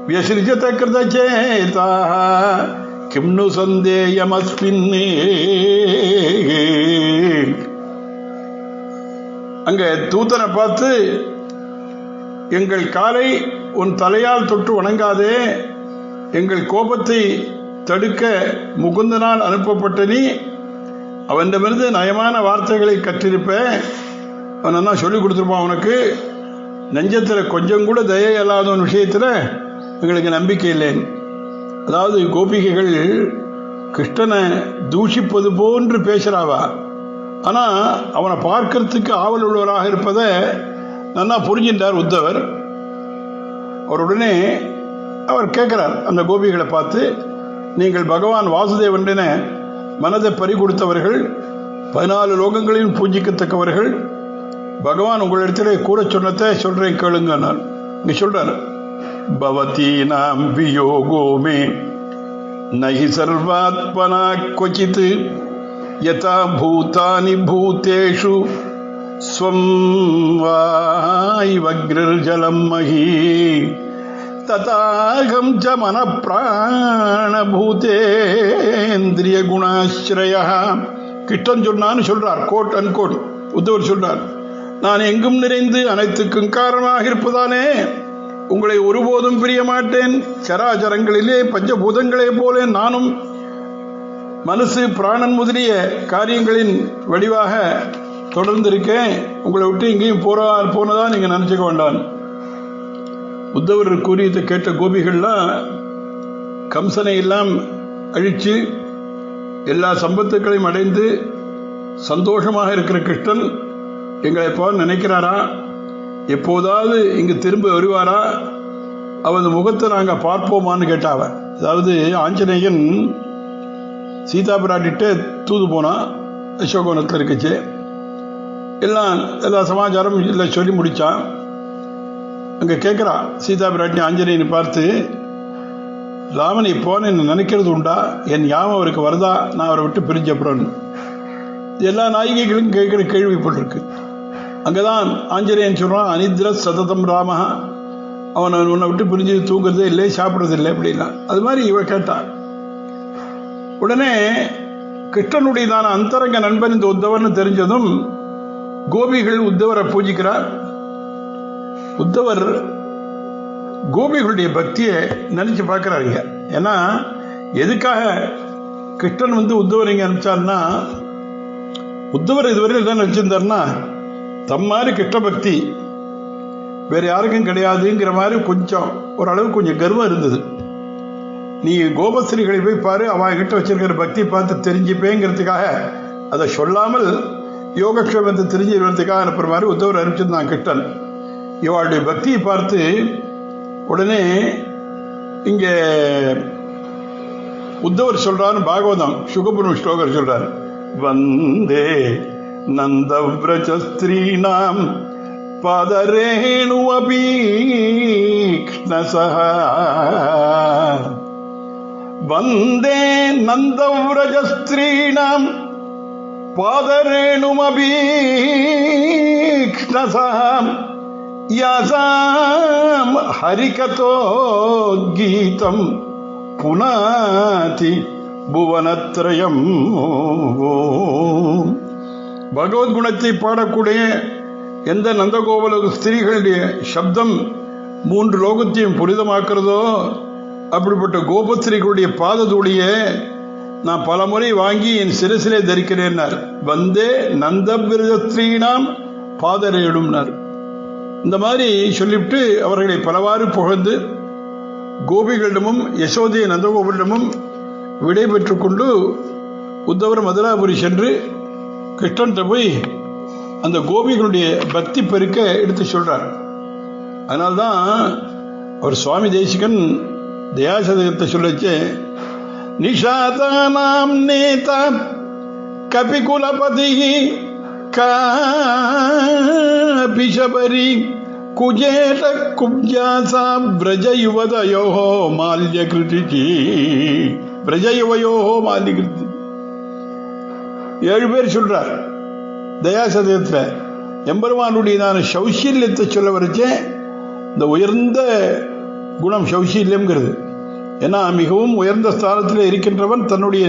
Speaker 1: வியசிருஜத கிருதசேதாः கிம் நு சந்தேயமஸ்மின். அங்க தூதனை பார்த்து, எங்கள் காலை உன் தலையால் தொட்டு வணங்காதே, எங்கள் கோபத்தை தடுக்க முகுந்தனால் அனுப்பப்பட்ட நீ அவனிடமிருந்து நயமான வார்த்தைகளை கற்றிருப்ப. அவன் என்ன சொல்லிக் கொடுத்துருப்பான் உனக்கு. நெஞ்சத்தில் கொஞ்சம் கூட தயை இல்லாத விஷயத்தில் எங்களுக்கு நம்பிக்கை இல்லைன்னு. அதாவது கோபிகைகள் கிருஷ்ணனை தூஷிப்பது போன்று பேசுகிறாவா, ஆனால் அவனை பார்க்கறதுக்கு ஆவல் உள்ளவராக இருப்பதை நல்லா புரிஞ்சின்றார் உத்தவர். அவருடனே அவர் கேட்குறார் அந்த கோபிகளை பார்த்து, நீங்கள் பகவான் வாசுதேவன் மனதை பறி கொடுத்தவர்கள், 14 லோகங்களிலும் பூஜிக்கத்தக்கவர்கள். பகவான் உங்களிடத்தில் கூற சொன்னதை சொல்கிறேன் கேளுங்க. நான் இங்கே சொல்கிறார், பவதி நாம் வியோகோ மே நஹி சர்வாத்மனா கொச்சித் யதா பூதானி பூதேஷு ஸ்வம் வாய்வக்னிர்ஜலம் மஹி ததாகம் ச மனப்பிராணபூதேந்திரிய குணாஸ்ரய. கிருஷ்ணன் சொன்னான்னு சொல்றார், கோட் அன்கோட். உத்தவர் சொல்றார், நான் எங்கும் நிறைந்து அனைத்துக்கும் காரணமாக இருப்பதானே உங்களை ஒருபோதும் பிரிய மாட்டேன். சராச்சரங்களிலே பஞ்சபூதங்களே போல நானும் மனசு பிராணன் முதலிய காரியங்களின் வடிவாக தொடர்ந்திருக்கேன். உங்களை விட்டு எங்கேயும் போனதா நீங்க நினைச்சுக்க வேண்டாம். உத்தவர் கூறியதை கேட்ட கோபிகள்லாம் கம்சனை எல்லாம் அழித்து எல்லா சம்பத்துக்களையும் அடைந்து சந்தோஷமாக இருக்கிற கிருஷ்ணன் எங்களை போல் நினைக்கிறாரா, எப்போதாவது இங்கு திரும்ப வருவாரா, அவன் முகத்தை நாங்கள் பார்ப்போமான்னு கேட்டாவ. அதாவது ஆஞ்சநேயன் சீதா பிராட்டிகிட்ட தூது போனான், அசோகவனத்தில் இருக்குச்சு. எல்லா சமாச்சாரம் இல்லை சொல்லி முடித்தான். அங்கே கேட்குறான் சீதா பிராட்டி ஆஞ்சநேயனை பார்த்து, ராமன் இப்போன்னு என்ன நினைக்கிறது உண்டா, என் ஞாபகம் அவருக்கு வருதா, நான் அவரை விட்டு பிரிஞ்சப்புறன்னு. எல்லா நாயிகைகளும் கேட்குற கேள்விப்பட்டிருக்கு. அங்கேதான் ஆஞ்சநேயன் சொல்கிறான், அனித்ர சததம் ராம, அவன் உன்னை விட்டு பிரிஞ்சு தூங்குறதே இல்லை, சாப்பிட்றது இல்லை அப்படின்னா. அது மாதிரி இவ கேட்டான். உடனே கிருஷ்ணனுடையதான அந்தரங்க நண்பன் இந்த உத்தவர்னு தெரிஞ்சதும் கோபிகள் உத்தவரை பூஜிக்கிறார். உத்தவர் கோபிகளுடைய பக்தியை நினைச்சு பார்க்கிறாருங்க. ஏன்னா எதுக்காக கிருஷ்ணன் உத்தவர் இங்கே அனுப்பிச்சார்னா, உத்தவர் இதுவரையில் என்ன நினைச்சிருந்தாருன்னா, தம் மாதிரி கிருஷ்ண பக்தி வேற யாருக்கும் கிடையாதுங்கிற மாதிரி கொஞ்சம் ஓரளவு கொஞ்சம் கர்வம் இருந்தது. நீ கோபஸ்ரீகளை போய் பாரு, அவன் கிட்ட வச்சிருக்கிற பக்தி பார்த்து தெரிஞ்சுப்பேங்கிறதுக்காக அதை சொல்லாமல் யோகக்ஷேமத்தை தெரிஞ்சுக்கிறதுக்காக அனுப்புற மாதிரி உத்தவர் அனுப்பிச்சிருந்தான் கிருஷ்ணன். இவளுடைய பக்தியை பார்த்து உடனே இங்கே உத்தவர் சொல்றாரு, பாகவதம் சுகபுரம் ஸ்லோகர் சொல்றாரு, வந்தே நந்தவ்ரஜஸ்திரீணாம் பாதரேணு அபீக்ஷ்ணசஹ. வந்தே நந்தவ்ரஜஸ்திரீணாம் பாதரேணு அபீக்ஷ்ணசஹ யாசாம் ஹரிகதோ கீதம் புனாதி புவனத்ரயம். பகவத்குணத்தை பாடக்கூடிய எந்த நந்தகோபல ஸ்திரீகளுடைய சப்தம் 3 லோகத்தையும் புனிதமாக்குறதோ அப்படிப்பட்ட கோபஸ்திரீகளுடைய பாததூளிய நான் பல முறை வாங்கி என் சிரசிலே தரிக்கிறேன்னார். வந்தே நந்தபிரஸ்திரீணாம் பாதரேடும்னார். இந்த மாதிரி சொல்லிவிட்டு அவர்களை பலவாறு புகழ்ந்து கோபிகளிடமும் யசோதை நந்தகோபுரிடமும் விடை பெற்றுக் கொண்டு உத்தவர் மதுராபுரி சென்று கிருஷ்ணன்கிட்ட போய் அந்த கோபிகளுடைய பக்தி பெருக்க எடுத்து சொல்றார். அதனால்தான் அவர் சுவாமி தேசிகன் தயாசதகத்தை சொல்லச்சு, நிஷாதானாம் நேதா கபிகுலபதி காபிஷபரி குஜேஷ குப்ஜாசா பிரஜயுவதயோ மால்ய கிருதி பிரஜயுவயோ மால்ய கிருதி 7 பேர் சொல்றார் தயாசதயத்தில். எம்பெருமானுடையதான சௌசீல்யத்தை சொல்ல வரைச்சேன். இந்த உயர்ந்த குணம் சௌசீல்யம்ங்கிறது. ஏன்னா மிகவும் உயர்ந்த ஸ்தானத்தில் இருக்கின்றவன் தன்னுடைய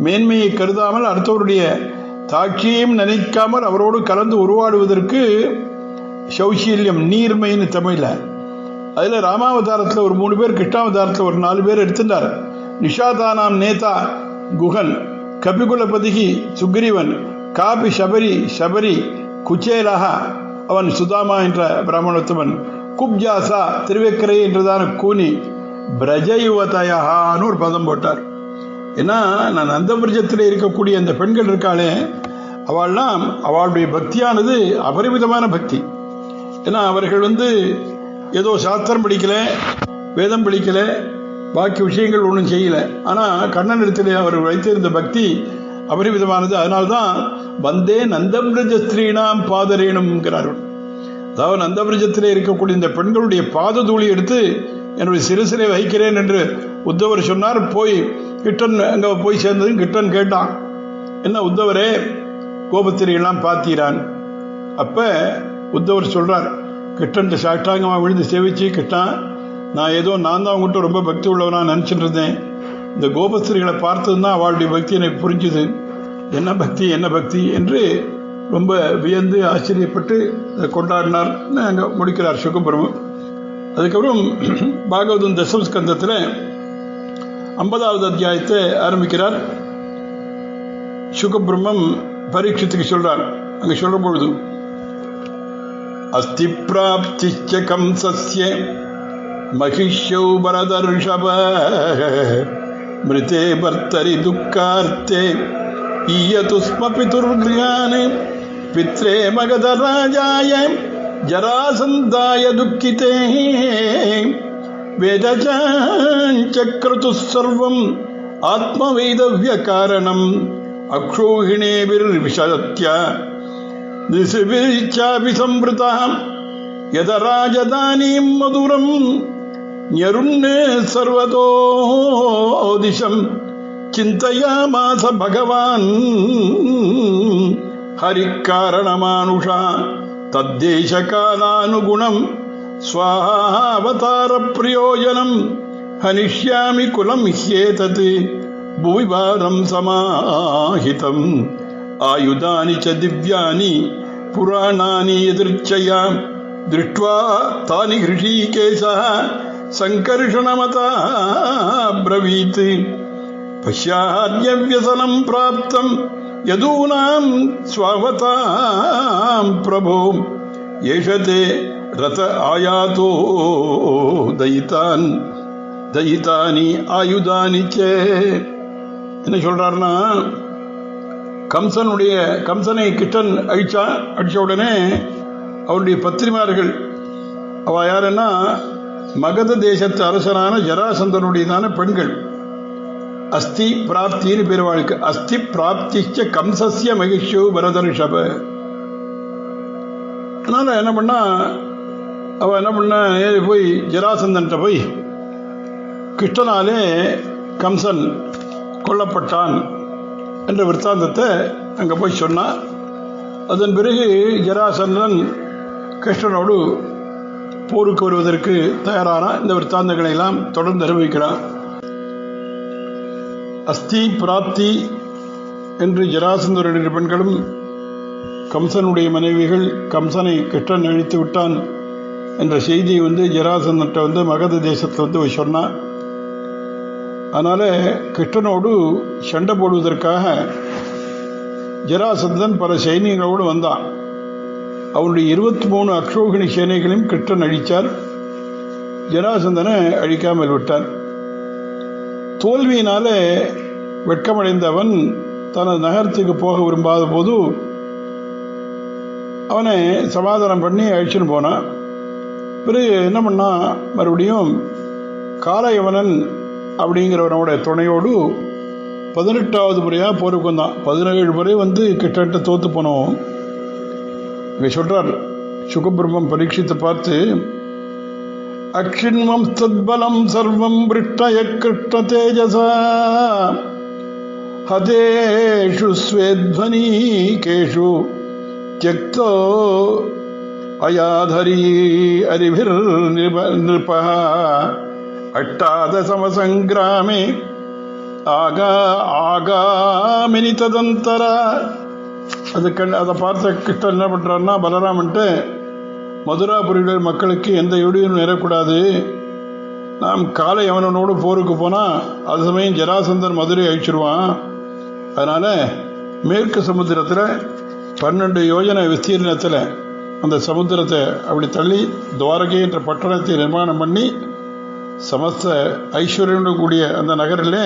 Speaker 1: மேன்மையை கருதாமல் அடுத்தவருடைய தாட்சியையும் நினைக்காமல் அவரோடு கலந்து உருவாடுவதற்கு சௌசீல்யம், நீர்மைன்னு தமிழில். அதில் ராமாவதாரத்தில் ஒரு 3 பேர், கிருஷ்ணாவதாரத்தில் ஒரு 4 பேர் எடுத்துட்டார். நிஷாதானாம் நேதா குஹன், கபிகுலபதிகி சுக்ரீவன், காபி சபரி குச்சேலகா அவன் சுதாமா என்ற பிராமணத்துவன், குப்ஜாசா திருவேக்கரை என்றதான கூனி, பிரஜயுவதயான்னு ஒரு பதம் போட்டார். ஏன்னா நான் நந்தபிரஜத்தில் இருக்கக்கூடிய அந்த பெண்கள் இருக்காளே, அவள்லாம் அவளுடைய பக்தியானது அபரிமிதமான பக்தி. ஏன்னா அவர்கள் ஏதோ சாஸ்திரம் படிக்கல, வேதம் படிக்கல, பாக்கி விஷயங்கள் ஒன்றும் செய்யலை. ஆனால் கண்ணன் இடத்திலே அவர் வைத்திருந்த பக்தி அபரிமிதமானது. அதனால்தான் வந்தே நந்தபிரஜ ஸ்திரீனாம் பாதரேணுங்கிறார்கள். அதாவது நந்தபிரஜத்திலே இருக்கக்கூடிய இந்த பெண்களுடைய பாத தூளி எடுத்து என்னுடைய சிறுசிலை வகிக்கிறேன் என்று உத்தவர் சொன்னார். போய் கிட்டன் அங்கே போய் சேர்ந்ததும் கிட்டன் கேட்டான், என்ன உத்தவரே கோபத்திரையெல்லாம் பார்த்தீரான்? அப்போ உத்தவர் சொல்கிறார், கிட்டன் சாஷ்டாங்கமாக விழுந்து சேவிச்சு, கிட்டான் நான் தான் அவங்ககிட்ட ரொம்ப பக்தி உள்ளவனாக நினச்சிட்டு இருந்தேன். இந்த கோபஸ்திரிகளை பார்த்தது தான் அவளுடைய பக்தி எனக்கு புரிஞ்சுது. என்ன பக்தி என்று ரொம்ப வியந்து ஆச்சரியப்பட்டு கொண்டாடினார். அங்கே முடிக்கிறார் சுகபிரமம். அதுக்கப்புறம் பாகவதம் தசம ஸ்கந்தத்தில் 50வது அத்தியாயத்தை ஆரம்பிக்கிறார். சுகபிரம்மம் பரீட்சத்துக்கு சொல்றார். அங்கே சொல்ற பொழுது அஸ்தி பிராப்திச்ச கம்சஸ்ய மகிஷ்யௌ பரதர்ஷப மிருதே பர்த்தரி துக்கார்த்தே ஈயதுஸ்ம பிதுர்கியானே பித்ரே மகதராஜாய ஜராசந்தாய துக்கிதே வேதசாஞ்சக்ரது சர்வம் ஆத்மவைதவ்ய காரணம் அக்ஷோஹிணேபிர்விஷத்ய திசிபிச்சாபி சம்ருதாம் யதராஜதானீம் மதுரம் ஞருண்ணே சர்வதோ திசம் சிந்தயாமாச பகவான் ஹரிக்காரணமானுஷா தத்தேசகாலானுகுணம் ஸ்வாவதார பிரயோஜனம் ஹனிஷ்யாமி குலம் ஹ்யேதத் புவிபாரம் சமாஹிதம் ஆயுதானி ச திவ்யானி புராணானி எதிர்ச்சயா திருஷ்ட்வா தானி ஹிருஷீகேசः சங்கர்ஷணமதா ப்ரவீத் பஷ்யாத்யவ்யசனம் பிராப்தம் யதூனாம் ஸ்வாவதாம் பிரபோ ஏஷதே ரத ஆயாதோ தயிதானி ஆயுதானி சே. என்ன சொல்றாருன்னா, கம்சனை கிட்டன் அடிச்ச உடனே அவருடைய பத்திரிமார்கள், அவ யாருன்னா மகத தேசத்து அரசனான ஜராசந்தனுடையதான பெண்கள். அஸ்தி பிராப்தின்னு பேர் வாழ்க்கை. அஸ்தி பிராப்திச்ச கம்சஸ்ய மகிஷோ பரதர்ஷப. அதனால என்ன பண்ணா, போய் ஜராசந்தன்ட்ட போய் கிருஷ்ணனாலே கம்சன் கொல்லப்பட்டான் என்ற விற்த்தாந்தத்தை அங்கே போய் சொன்னான். அதன் பிறகு ஜராசந்தன் கிருஷ்ணனோடு போருக்கு வருவதற்கு தயாரான இந்த விற்த்தாந்தங்களை எல்லாம் தொடர்ந்து அறிவிக்கிறான். அஸ்தி பிராப்தி என்று ஜராசந்தருடைய பெண்களும் கம்சனுடைய மனைவிகள் கம்சனை கிருஷ்ணன் அழித்து விட்டான் என்ற செய்தியை ஜராசந்தன்ட்ட மகத தேசத்தில் போய் சொன்னான். அதனால கிருஷ்ணனோடு சண்டை போடுவதற்காக ஜராசந்தன் பல சைனியங்களோடு வந்தான். அவனுடைய 23 அக்ஷோகிணி சேனைகளையும் கிருஷ்ணன் அழித்தார். ஜராசந்தனை அழிக்காமல் விட்டார். தோல்வியினால வெட்கமடைந்தவன் தனது நகரத்துக்கு போக விரும்பாத போது அவனை சமாதானம் பண்ணி அழிச்சுன்னு போனான். பிறகு என்ன பண்ணான், மறுபடியும் காலயவனன் அப்படிங்கிறவனோட துணையோடு 18வது முறையாக போருக்கு வந்தான். 17 முறை கிட்ட தோத்து போனோம். இங்கே சொல்கிறார் சுகபிரம்மம் பரீட்சித்து பார்த்து, அக்ஷின்மம் தத்பலம் சர்வம் விருட்டய கிருஷ்ண தேஜசா ஹதேஷு ஸ்வேத்வனீகேஷு த்யக்தோ அயாதரி அரிபிர் நிருபா அட்டாதசமசங்கிராமே ஆகாமினி ததந்தரா. அதை பார்த்த கிருஷ்ணன் என்ன பண்றாருன்னா, பலராமன்ட்டு மதுராபுரிகள் மக்களுக்கு எந்த இடையூறும் நேரக்கூடாது. நாம் காலை அவனோடு போருக்கு போனால் அது சமயம் ஜராசந்தன் மதுரை அழிச்சிருவான். அதனால மேற்கு சமுத்திரத்தில் 12 யோஜனை விஸ்தீர்ணத்தில் அந்த சமுத்திரத்தை அப்படி தள்ளி துவாரகை என்ற பட்டணத்தை நிர்மாணம் பண்ணி சமஸ்த ஐஸ்வர்யனுடன் கூடிய அந்த நகரில்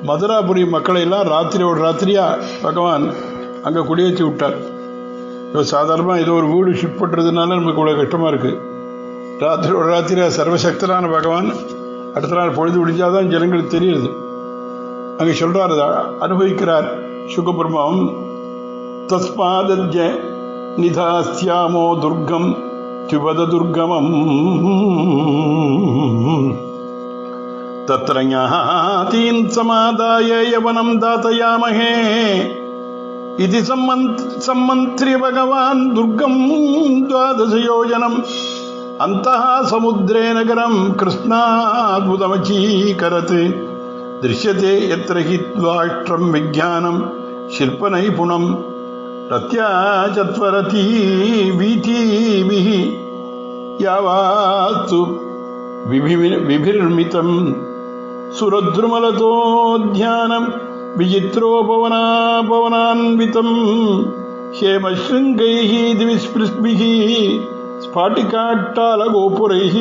Speaker 1: மதுராபுரி மக்களை எல்லாம் ராத்திரியோட ராத்திரியா பகவான் அங்கே குடியேற்றி விட்டார். இப்போ சாதாரணமாக ஏதோ ஒரு வீடு ஷிஃப்ட் பண்ணுறதுனால நமக்கு இவ்வளோ கஷ்டமாக இருக்குது. ராத்திரியோட ராத்திரியா சர்வசக்தனான பகவான் அடுத்த நாள் பொழுது விடிஞ்சாதான் ஜனங்களுக்கு தெரியுது. அங்கே சொல்கிறார், அனுபவிக்கிறார் சுகபிரம்மம். தஸ்மாதத்ய நிதாஸ்யாமோ துர்கம் திவத துர்கமம் தத்ர ஞாதீன் சமாதாய யவனம் தாதயாமஹே இதி சம்மந்த்ரி பகவான் துர்கம் 12 யோஜனம் அந்தः சமுத்ரே நகரம் கிருஷ்ணாத்புதமச்சீகரத் திருஷ்யதே யத்ர ஹி த்வாஷ்ட்ரம் விஜானம் ஷில்பநைபுணம் ரத்யா சத்வரதி வீதிபிஹ யாவாஸ்து விபிர்மிதம் சுரத்ருமலதோத்யானம் விசித்ரோபவனான்விதம் ஹேமஸ்ருங்கைः திவிஸ்பிருஷ்பிः ஸ்பாட்டிகாட்டாலகோபுரைः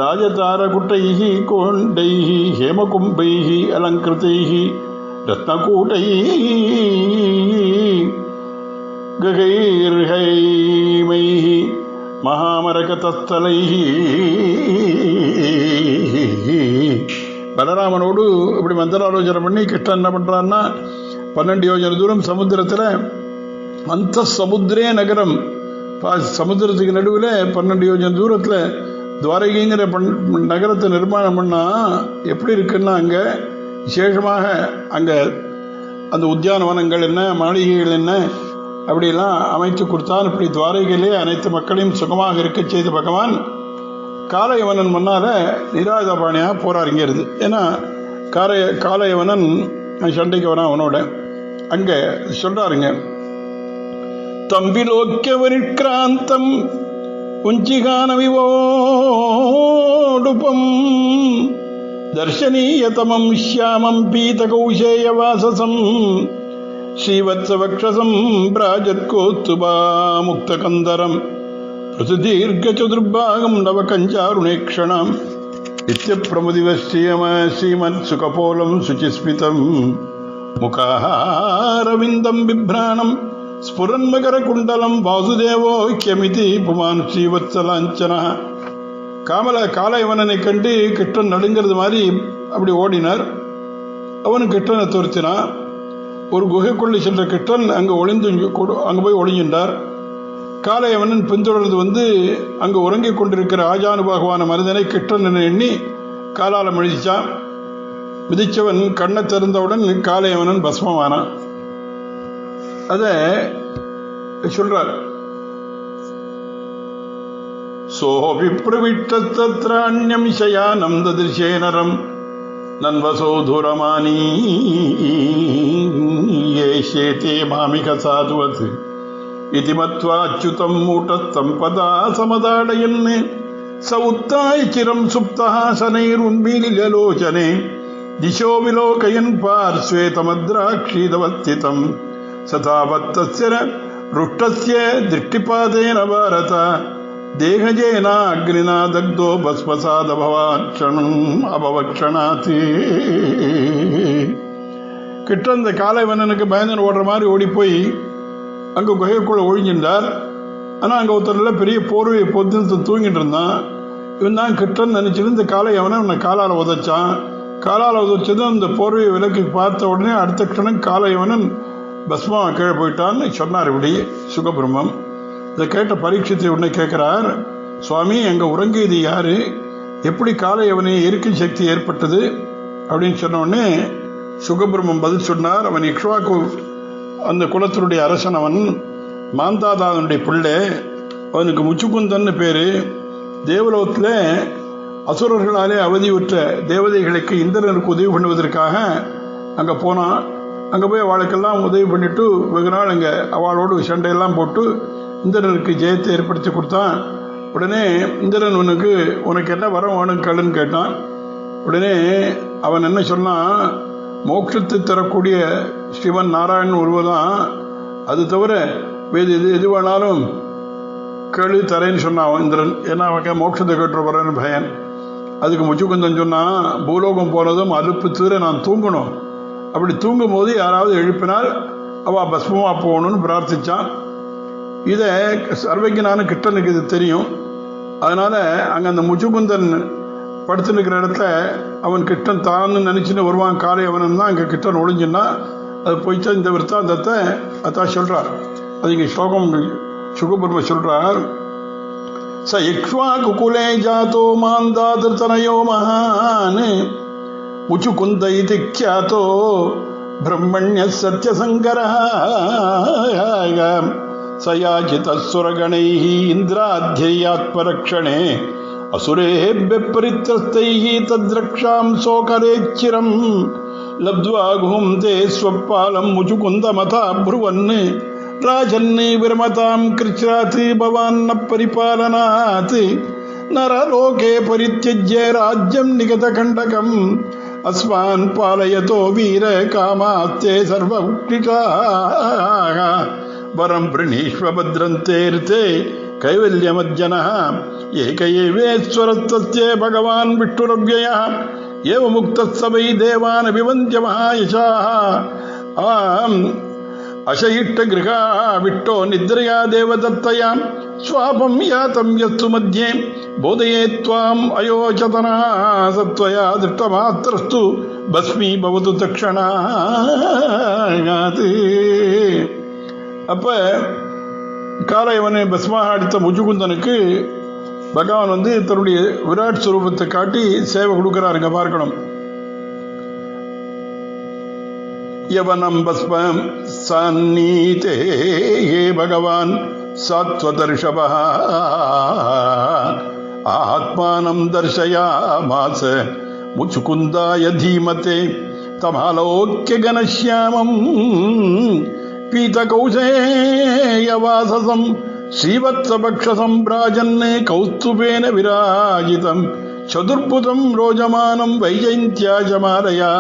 Speaker 1: ராஜதாரகுட்டைः கோண்டைः ஹேமகும்பைः அலங்கிருதைः ரத்னகூட்டைः ககைர்ஹைமைः மகாமரகதஸ்தலைः. பலராமனோடு இப்படி மந்திராலோசனை பண்ணி கிருஷ்ணன் என்ன பண்ணுறான்னா, 12 யோஜனை தூரம் சமுத்திரத்தில் அந்த சமுத்திரே நகரம், சமுத்திரத்துக்கு நடுவில் 12 யோஜனை தூரத்தில் துவாரகைங்கிற நகரத்தை நிர்மாணம் பண்ணால் எப்படி இருக்குன்னா, அங்கே விசேஷமாக அங்கே அந்த உத்தியானவனங்கள் என்ன, மாளிகைகள் என்ன அப்படிலாம் அமைத்து கொடுத்தான். இப்படி துவாரகையிலே அனைத்து மக்களையும் சுகமாக இருக்க செய்த பகவான் காலையவனன் முன்னால நிராயுதபாணியாக போறார் இங்கிருந்து. ஏன்னா காலையவனன் சண்டைக்கு வரான் அவனோட. அங்கே சொல்றாருங்க, தம்பிலோக்கியவரிக்ராந்தம் உஞ்சிகானவிவோடுபம் தர்ஷனீயதமம் ஷ்யாமம் பீதகௌசேயவாசசம் ஸ்ரீவத்சவக்ஷசம் பிராஜத்கோத்துபா முக்தகந்தரம் பிரசுதீர்கதுர்பாகம் நவகஞ்சாருணேக்ஷணம் நித்யப்பிரமுதிவஸ்ரீயம ஸ்ரீமத் சுகபோலம் சுச்சிஸ்மிதம் முகாரவிந்தம் பிப்ராணம் ஸ்புரன்மகரகுண்டலம் வாசுதேவோக்கியமிதி புமான் ஸ்ரீவத்சலாஞ்சன. காலைவனனை கண்டு கிருஷ்ணன் நடுங்கிறது மாதிரி அப்படி ஓடினார். அவனு கிருஷ்ணனை துரத்தினான். ஒரு குகைக்குள்ளே சென்ற கிருஷ்ணன் அங்கே போய் ஒளிஞ்சின்றார். காலையவனன் பின்தொடர்ந்து வந்து அங்கே உறங்கிக் கொண்டிருக்கிற ஆஜானுபாகவான மனிதனை கிருஷ்ணன் எண்ணி காலால் மிதிச்சான். மிதிச்சவன் கண்ணை திறந்தவுடன் காலையவனன் பஸ்மமானான். அதை சொல்றார். சோபி பிரவிட்டத்ராண்யம் சயானம் ததிர்ஷேனரம் நன்வசோதுரமானி ஏஷேதே மாமிக சாதுவத் இதி மத்வாச்சுதம் மூட்டஸ்தம் பதா சமதாடயன் சவுத்தாய் சிரம் சுப்தஹ சனைருன்மீலிலோச்சனே திசோ விலோகயன் பார்ஸ்வே தமத்ராக்ஷீதவஸ்திதம் சதாவத்தஸ்ய ருஷ்டஸ்ய திருஷ்டிபாதேன பாரத தேகஜேனா அக்னினா தக்தோ பஸ்மசாதபவாட்சணம் அபவக்ஷணாத். கிருஷ்ணன் இந்த காலைவனனுக்கு பயந்தன் ஓடுற மாதிரி ஓடி போய் அங்கே குகைக்குள்ளே ஒழிஞ்சின்றார். ஆனால் அங்கே ஒருத்தரில் பெரிய போர்வையை பொத்து தூங்கிட்டு இருந்தான். இவன் தான் கிருஷ்ணன் நினச்சிட்டு இந்த காலையவனை அவனை காலால் உதைச்சான். காலால் உதைச்சதும் அந்த போர்வையை விலக்கி பார்த்த உடனே அடுத்த க்ஷணம் காலையவனன் பஸ்மா கீழே போயிட்டான்னு சொன்னார் இப்படி சுகபிரம்மம். இதை கேட்ட பரீட்சித்தை உடனே கேட்கிறார், சுவாமி அங்க உறங்கியது யாரு, எப்படி காலை அவனை எரிக்கும் சக்தி ஏற்பட்டது அப்படின்னு சொன்ன உடனே சுகபிரம்மம் பதில் சொன்னார், அவன் இக்ஷ்வாக்கு அந்த குலத்தினுடைய அரசன், அவன் மாந்தாதானுடைய பிள்ளை, அவனுக்கு முச்சுக்குந்தன்னு பேரு. தேவலோகத்தில் அசுரர்களாலே அவதியுற்ற தேவதைகளுக்கு இந்திரனுக்கு உதவி பண்ணுவதற்காக அங்கே போனான். அங்கே போய் அவளுக்கெல்லாம் உதவி பண்ணிட்டு வெகு நாள் அங்கே அவளோடு சண்டையெல்லாம் போட்டு இந்திரனுக்கு ஜெயத்தை ஏற்படுத்தி கொடுத்தான். உடனே இந்திரன் உனக்கு என்ன வரம் வேணும் கேளுன்னு கேட்டான். உடனே அவன் என்ன சொன்னான், மோட்சத்தை தரக்கூடிய சிவன் நாராயணன் ஒருவதான், அது தவிர வேறு எது வேணாலும் கேளு தரேன்னு சொன்னான் இந்திரன். ஏன்னா அவன் மோட்சத்தை கேட்டு வரேன்னு பயன். அதுக்கு முச்சுக்குந்தன் சொன்னான், பூலோகம் போனதும் அலுப்பு தீர நான் தூங்கணும், அப்படி தூங்கும் போது யாராவது எழுப்பினால் அவள் பஸ்மமாக போகணும்னு பிரார்த்தித்தான். இதை சர்வஜனான கிருஷ்ணனுக்கு இது தெரியும். அதனால் அங்கே அந்த முச்சுக்குந்தன் படுத்து நிற்கிற இடத்துல அவன் கிருஷ்ணன் தான் நினச்சின்னு வருவான். காலை அவனன் தான் அங்கே கிருஷ்ணன் ஒளிஞ்சுன்னா அது போய்ச்சா இந்த விற்த்தாந்தத்தை அதான் சொல்கிறார். அது இங்கே ஸ்லோகம் சுகபிரம்ம சொல்கிறார், ச இக்ஷ்வாகு குலே ஜாதோ மாந்தாதிருத்தனயோ மகான் முச்சுக்குந்த இதி க்யாதோ பிரம்மண்ய சத்யசங்கரः சயாஜிதசுரகணைः இந்திராத்யயாத்மரக்ஷணே அசுரேभ्य परित्रस्तैः तद्रक्षां सोकरेच्चिरं लब्ध्वा घुंते स्वपालं मुचुकुन्दमता ब्रुवन् राजन् विरमतां कृच्छ्रात् भवान्न परिपालनात् नरलोके परित्यज्य राज्यं निगतकण्टकम् अस्मान् पालयतो वीर कामास्ते सर्वभुक्तिकाः वरं वृणीष्व भद्रन्तेर्ते कैवल्यमज्जनः एक एवेश्वरस्तस्य भगवान् विष्णुरव्ययः एवमुक्तः वै देवान् विवन्द्य महायशाः अशयिष्टगृहा विट्टो निद्रया देवदत्तया स्वापं यातं यस्तु मध्ये बोधये त्वाम् अयोचतना सत्वया दृष्टमात्रस्तु भस्मी भवतु तक्षणात्. அப்ப காலைவனை பஸ்மாக அடித்த முச்சுக்குந்தனுக்கு பகவான் தன்னுடைய விராட் ஸ்வரூபத்தை காட்டி சேவை கொடுக்கிறாருங்க. பார்க்கணும், யவனம் பஸ்மம் சந்நீதே பகவான் சாத்வதர்ஷபः ஆத்மானம் தர்சயாமாச முச்சுக்குந்தாய தீமதே தமாலோக்ய கணஸ்யாமம் पीतकौशेयवाससं श्रीवत्सभक्षसम्भ्राजन् कौस्तुभेन विराजितं சதுர்புதம் ரோஜமானம் வைஜயந்தியாஜமாலயா.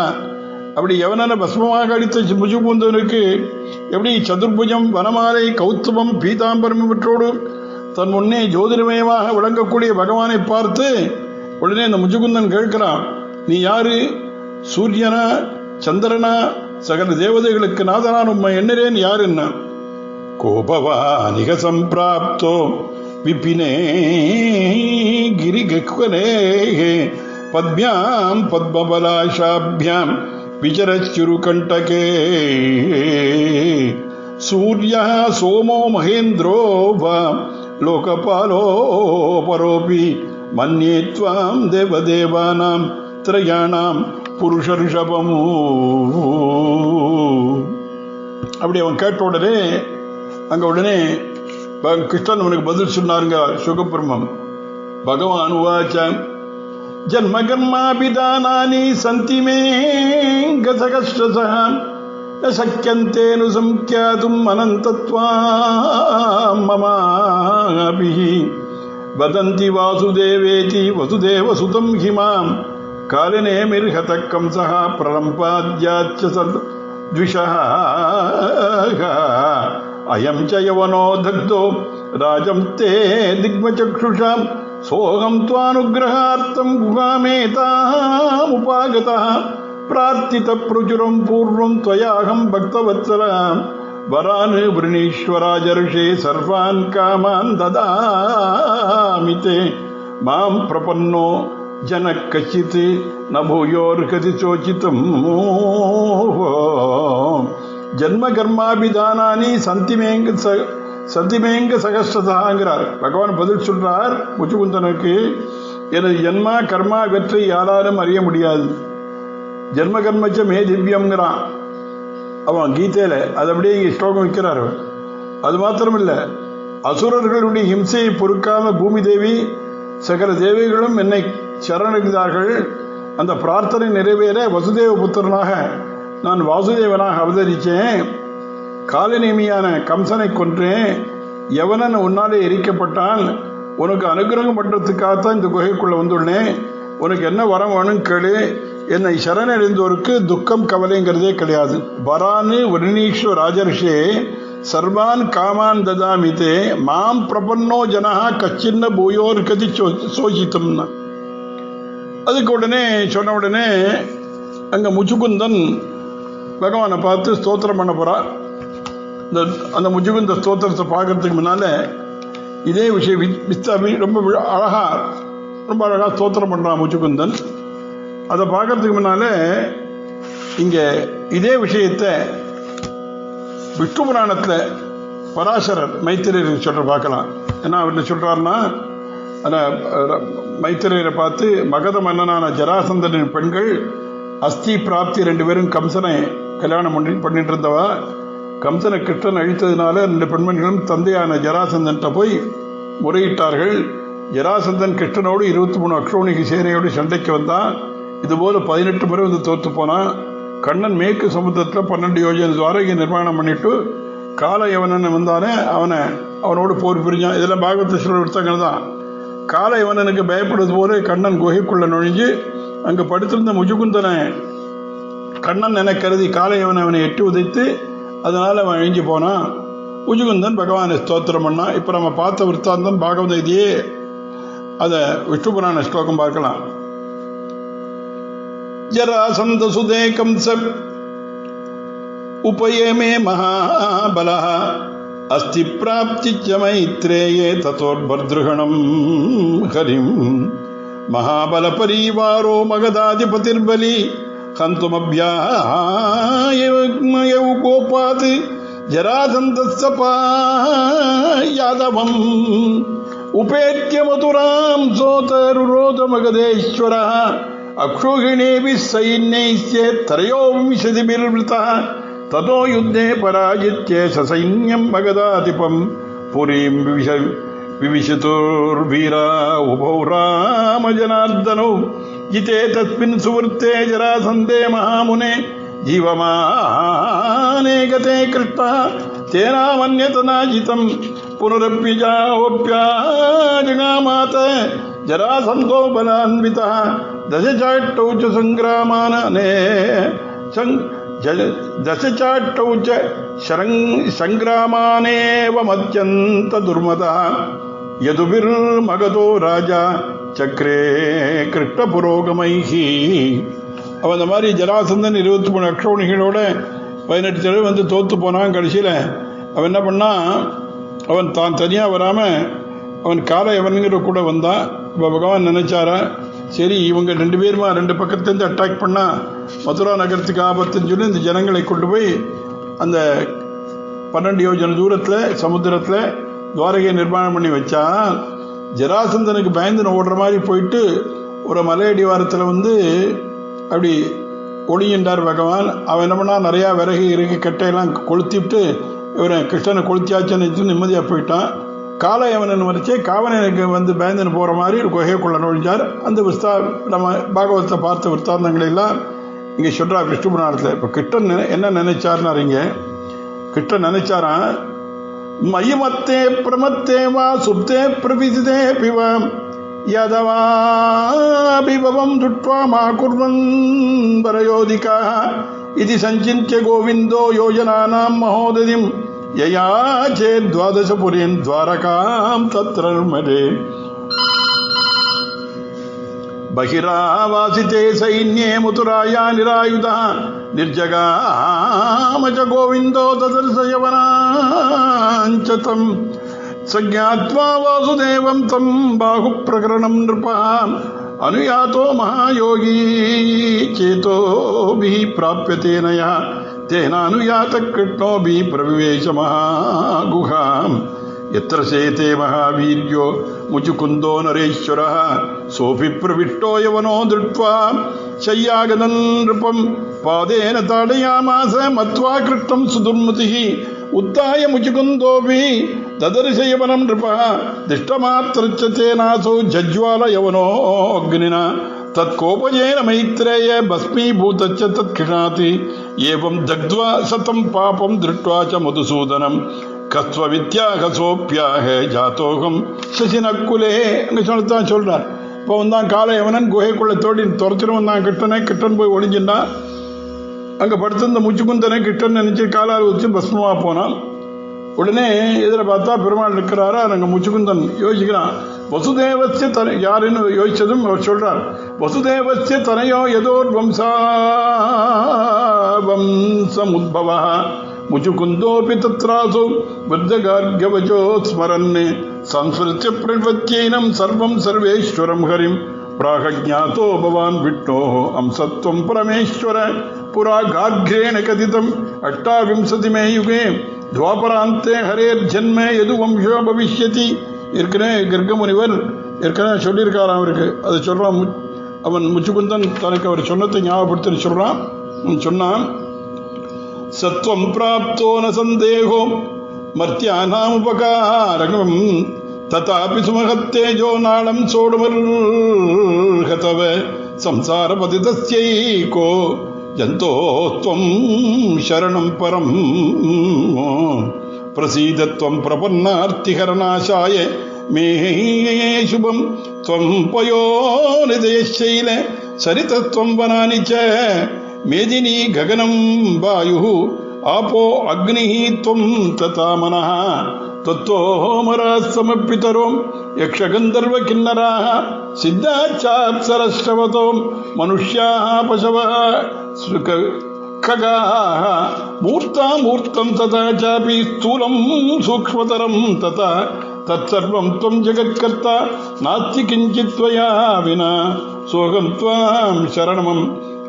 Speaker 1: அப்படி எவனான பஸ்மமாக அடித்த முச்சுக்குந்தனுக்கு எப்படி சதுர்புஜம் வனமாலை கௌத்துபம் பீதாம்பரம் இவற்றோடு தன் முன்னே ஜோதிர்மயமாக விளங்கக்கூடிய பகவானை பார்த்து உடனே அந்த முச்சுக்குந்தன் கேட்கிறான், நீ யாரு? சூரியனா சந்திரனா சகல தேவதைகளுக்கு நாதனான் உம்மை எண்ணுறேன் யாருன்னா, கோபவானிக சம்பிராப்தோ விபினே கிரிகக்வனே பத்மியாம் பத்மபலாஷாபியாம் விசரச்சுரு கண்டகே சூர்யா சோமோ மகேந்திரோ வா லோகபாலோ பரோபி மன்யே த்வாம் தேவதேவானாம் திரயாணாம் புருஷ ரிஷபமு. அப்படி அவன் கேட்ட உடனே அங்க உடனே கிருஷ்ணன் அவனுக்கு பதில் சொன்னாருங்க. சுகபிரம்மம் பகவான் உவாச்ச ஜன்ம கர்மாபிதானானி சந்தி மே கதகஸ்ரசஹ ந சக்யந்தேனு சம்க்யாதும் அனந்தத்வாம் மமாபிஹி வதந்தி வாசுதேவேதி வசுதேவசுதம் ஹிமாம் காலினே மிர்ஹதக்கம் சஹா பிரலம்பாத்யாச்ச சத்விஷஹ அயம் ச யவனோ தக்தோ ராஜம் தே திக்மசக்ஷுஷாம் சோகம் த்வானுக்ரஹார்த்தம் குகாமேதாமுபாகதः பிரார்த்தித பிரச்சுரம் பூர்வம் त्वयाहं பக்தவத்சலாம் வரான் விரணீஸ்வராஜர்ஷே சர்வான் காமான் ததாமி தே மாம் பிரபன்னோ ஜன கச்சித் ந பூயோர்கதி சோச்சிதம். ஜன்ம கர்மாபிதானானி சந்தி மே சத்தியமேங்க சகஸ்ரதாங்கிறார் பகவான். பதில் சொல்றார் முச்சுகுந்தனுக்கு, எனது ஜென்மா கர்மா இவற்றை யாராலும் அறிய முடியாது. ஜென்ம கர்மச்ச மே திவ்யம்ங்கிறான் அவன் கீதையில. அது அப்படியே இங்கே ஸ்லோகம் வைக்கிறார். அது மாத்திரமில்லை, அசுரர்களுடைய ஹிம்சையை பொறுக்காம பூமி தேவி சகல தேவிகளும் என்னை சரணடைந்தார்கள். அந்த பிரார்த்தனை நிறைவேற வசுதேவ புத்திரனாக நான் வாசுதேவனாக அவதரித்தேன். காலநேமியான கம்சனை கொன்றேன். யவனன் உன்னாலே எரிக்கப்பட்டான். உனக்கு அனுகிரகம் பண்ணுறதுக்காகத்தான் இந்த குகைக்குள்ளே வந்துள்ளேன். உனக்கு என்ன வரம் வேணும் கேளு. என்னை சரணடைந்தோருக்கு துக்கம் கவலைங்கிறதே கிடையாது. வரான்னு வருணீஸ்வர ராஜர்ஷே சர்வான் காமான் ததாமிதே மாம் பிரபன்னோ ஜனா கச்சின்ன பூயோர் கதி சோசித்தம்னா. அதுக்கு உடனே சொன்ன உடனே அங்கே முச்சுகுந்தன் பகவானை பார்த்து ஸ்தோத்திரம் பண்ண போகிறார். அந்த முச்சுகுந்த ஸ்தோத்திரத்தை பார்க்கறதுக்கு முன்னால் இதே விஷயம் விஸ்தாபி ரொம்ப அழகாக ஸ்தோத்திரம் பண்ணுறான் முச்சுகுந்தன். அதை பார்க்கறதுக்கு முன்னால் இங்கே இதே விஷயத்தை விஷ்ணு புராணத்தில் பராசரர் மைத்திரேயர் சொல்கிற பார்க்கலாம். ஏன்னா அவர் சொல்கிறாருன்னா, மைத்திரேயரை பார்த்து மகத மன்னனான ஜராசந்தனின் பெண்கள் அஸ்தி பிராப்தி 2 பேரும் கம்சனை கல்யாணம் பண்ணிட்டு இருந்தவா. கம்சனை கிருஷ்ணன் அழித்ததுனால 2 பெண்மணிகளும் தந்தையான ஜராசந்தன்கிட்ட போய் முறையிட்டார்கள். ஜராசந்தன் கிருஷ்ணனோடு 23 அக்ஷோணிக்கு சேனையோடு சண்டைக்கு வந்தான். இதுபோல 18 முறை வந்து தோற்று போனான். கண்ணன் மேற்கு சமுத்திரத்தில் 12 யோஜனை துவாரகை நிர்மாணம் பண்ணிட்டு காலயவனன் வந்தானே அவனோடு போர் புரிஞ்சான். இதெல்லாம் பாகவத சொல்ல விடுத்தங்கள் தான். காலயவனனுக்கு பயப்படுவது போல கண்ணன் குகைக்குள்ள நுழைஞ்சு அங்கே படுத்திருந்த முச்சுகுந்தனை கண்ணன் என கருதி காலயவன் அவனை எட்டி உதைத்து அதனால் அவன் அழிஞ்சு போனான். முச்சுகுந்தன் பகவானை ஸ்தோத்திரம் பண்ணான். இப்போ நம்ம பார்த்த விற்த்தாந்தம் பாகவத இதையே அதை விஷ்ணு புராண ஸ்லோகம் பார்க்கலாம். ஜராசந்த சுதே கம்ச உபயமே மகாபல அஸ்தி பிராப்தி மைத்ரேயே ததோர்பர்திருகணம் ஹரிம் மகாபல பரிவாரோ மகதாதிபதிர்பலி ஹந்துமப்யாய கோபாத் ஜராசந்தஸ்ஸ யாதவம் உபேத்ய மதுராம் சோதருரோத மகதேஸ்வரः அக்ஷோகிணேபி சைன்யைஸ்ய த்ரயோவிம்சதிபிர்வృతः ததோ யுத்தே பராஜித்ய சசைன்யம் மகதாதிபம் புரீம் விவிஷதோர்வீரா உபௌ ராமஜனார்தனௌ ஜிதே தஸ்மின் சுவர்த்தே ஜராசந்தே மகாமுனே ஜீவமானே கதே கிருஷ்ணः தேனாமன்யதனாஜிதம் புனரப்யஜாவோப்யாஜகாமாத ஜராசந்தோ பலான்விதः दशचाट्टौ च संग्रामानेवमत्यन्तदुर्मदः यदुभिर्मगधो राजा चक्रे कृष्ण पुरोगमैः. அவன் அந்த மாதிரி ஜராசந்தன் 23 அக்ஷோணிகளோட 18 தடவை வந்து தோற்று போனான். கடைசியில் அவன் என்ன பண்ணான், அவன் தான் தனியாக வராமல் அவன் காலயவன்கிற கூட வந்தான். இப்போ பகவான் நினைச்சாரா, சரி இவங்க 2 பேருமா 2 பக்கத்துலேருந்து அட்டாக் பண்ணால் மதுரா நகரத்துக்கு ஆபத்துன்னு சொல்லி இந்த ஜனங்களை கொண்டு போய் அந்த 12 யோஜனை தூரத்தில் சமுத்திரத்தில் துவாரகையை நிர்மாணம் பண்ணி வச்சா. ஜராசந்தனுக்கு பயந்து ஓடுற மாதிரி போயிட்டு ஒரு மலையடிவாரத்தில் வந்து அப்படி ஒளியின்றார் பகவான். அவன் என்ன பண்ணால் நிறையா விறகு இறக்கி கட்டையெல்லாம் கொளுத்திவிட்டு இவரை கிருஷ்ணனை கொளுத்தியாச்சுன்னு நிம்மதியாக போயிட்டான். காலயவனன் வரைச்சே காவலனுக்கு வந்து பயந்துன்னு போகிற மாதிரி குகைக்குள்ள நுழைஞ்சார். அந்த நம்ம பாகவத்தை பார்த்த விற்த்தாந்தங்களெல்லாம் இங்கே சொல்கிறா விஷ்ணு புராணத்தில். இப்போ கிருஷ்ணன் என்ன நினைச்சார்னார், இங்கே கிருஷ்ணன் நினைச்சாரான், மயிமத்தே பிரமத்தே வா சுப்தே பிரபிதே பிவம் யதவாபிபவம் துட்வா மா குர்வன் பரயோதிகா இது சஞ்சித்ய கோவிந்தோ யோஜனானாம் மகோததிம் யயா சேத் துவாதசபுரீம் துவாரகாம் தத்ரர்மதே பகிராவாசிதே சைன்யே முதுராயா நிராயுதா நிர்ஜகாம ச கோவிந்தோ ததர்சயவனாஞ்சதம் சஜ்ஞாத்வா வாசுதேவம் தம் பாஹு பிரகரணம் நிருபாம் அனுயாதோ மகாயோகி சேதோபிஹி பிராப்யதே நயா तेनानुयातः कृष्णोऽपि प्रविवेश महागुहाम् यत्र शेते महावीर्यो मुचुकुन्दो नरेश्वरः सोऽपि प्रविष्टो यवनो दृष्ट्वा शय्यागदन् नृपम् पादेन ताडयामास मत्वा कृष्णं सुदुर्मतिः उत्थाय मुचुकुन्दोऽपि ददर्श यवनं नृपः दिष्टमात्रच्च तेनासौ जज्वाल यवनोऽग्निना तत्कोपजेन मैत्रेय भस्मीभूतश्च तत्क्षिणाति एवं दग्ध्वा शतं पापं दृष्ट्वा च मधुसूदनं கஸ்வவித்யாகசோப்பியாக ஜாத்தோகம் சசினக்குலே அங்கே சொல்லத்தான் சொல்கிறார். இப்போ வந்தான் காலை எவனன் குகைக்குள்ளே துரத்திட்டு வந்தான் கிட்டன் போய் ஒளிஞ்சின்றான். அங்கே படுத்திருந்த முச்சுக்குந்தனை கிட்டன் நினச்சி காலால் வச்சு பஸ்மமாக போனான். உடனே எதில் பார்த்தா பெருமாள் இருக்கிறாரா. நாங்கள் முச்சுக்குந்தன் யோசிக்கிறான். வசுதேவஸ்ய தன யாருன்னு யோசிச்சதும் அவர் சொல்கிறார். வசுதேவஸ்ய தனையோ ஏதோர் வம்சமுத்பவா मुचुकुन्दोऽपि तत्रासौ बुद्धगार्ग्यवचो स्मरन् संस्मृत्य प्रणवत्यैनं सर्वं सर्वेश्वरं हरिं प्राहज्ञातो भवान् विष्णोः अंसत्वं परमेश्वर पुरा गार्घ्येण कथितम् 28मे युगे द्वापरान्ते हरेर्जन्म यदुवंशो भविष्यति. ஏற்கனவே கர்க முனிவர் ஏற்கனவே சொல்லியிருக்கார். அவருக்கு அதை சொல்கிறான். அவன் முச்சுக்குந்தன் தனக்கு அவர் சொன்னதை ஞாபகப்படுத்தி சொன்னான். सत्वं प्राप्तो न संदेहो मर्त्यानामुपकारकं तथापि सुमहत्तेजो नालं सोढुमर्हतव संसारपतितस्यैको जन्तो त्वं शरणं परं प्रसीद त्वं प्रपन्नार्तिहरनाशाय मे शुभं त्वं पयोनिधयशैल सरितत्वं वनानि च मेदिनी गगनं वायुः आपो अग्निः त्वं तथा मनः तत्त्वोमराः समपितरो यक्षगन्धर्वकिन्नराः सिद्धाचाप्सरश्रवतो मनुष्याः पशवः खगाः मूर्तामूर्तं तथा चापि स्थूलं सूक्ष्मतरं तथा तत्सर्वं त्वं जगत्कर्ता नास्ति किञ्चित् त्वया विना सोऽहं त्वां शरणमम्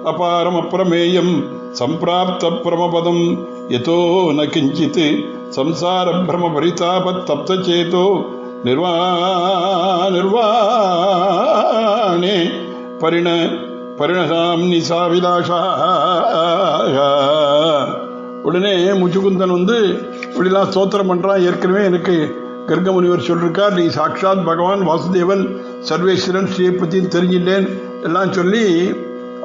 Speaker 1: अपारमप्रमेयं सम्प्राप्तप्रमपदं यतो न किञ्चित् संसारभ्रमपरितापत्तप्तचेतो निर्वाणे परिणसाम्नि साविलाषः. உடனே முச்சுக்குந்தன் இப்படிலாம் ஸ்தோத்திரம் பண்ணுறான். ஏற்கனவே எனக்கு கர்க முனிவர் சொல்லியிருக்கார், நீ சாட்சாத் பகவான் வாசுதேவன் சர்வேஸ்வரன் ஸ்ரீயை பற்றியும் தெரிஞ்சிட்டேன் எல்லாம் சொல்லி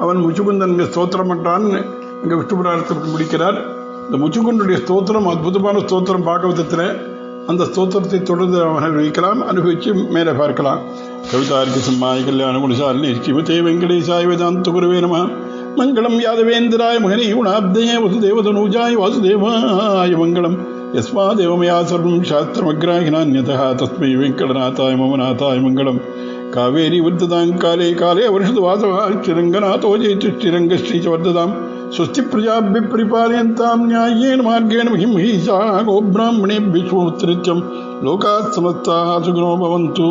Speaker 1: அவன் முச்சுக்குந்தன் ஸ்தோத்திரம் பண்ணுறான்னு இங்கே விஷ்ணு புராணத்தை முடிக்கிறார். இந்த முச்சுக்குந்தனுடைய ஸ்தோத்திரம் அற்புதமான ஸ்தோத்திரம் பாகவதத்தில். அந்த ஸ்தோத்திரத்தை தொடர்ந்து அவனை வைக்கலாம், அனுபவித்து மேலே பார்க்கலாம். கவிதார்க்கு சிம்மாய கல்யாண குணசாலினி ஸ்ரீமதே வெங்கடேசாய வேதாந்த குருவே நமः. மங்களம் யாதவேந்திராய மகனே குணாப்தயே வசுதேவதனூஜாய வாசுதேவாய மங்களம். யஸ்மாதேவமயா சர்வம் சாஸ்திரமக்ராஹினான்யதः தஸ்மை வெங்கடநாதாய மம நாதாய மங்களம். कावेरी वर्धतां काले काले वर्षतु वासवः श्रीरङ्गनाथो जयतुश्रीरङ्गश्री च वर्धतां. स्वस्ति प्रजाभ्यः परिपालयन्तां न्याय्येन मार्गेण महिं महिषा गोब्राह्मणेभ्यः शुभमस्तु नित्यं. लोकाः समस्ताः सुखिनो भवन्तु.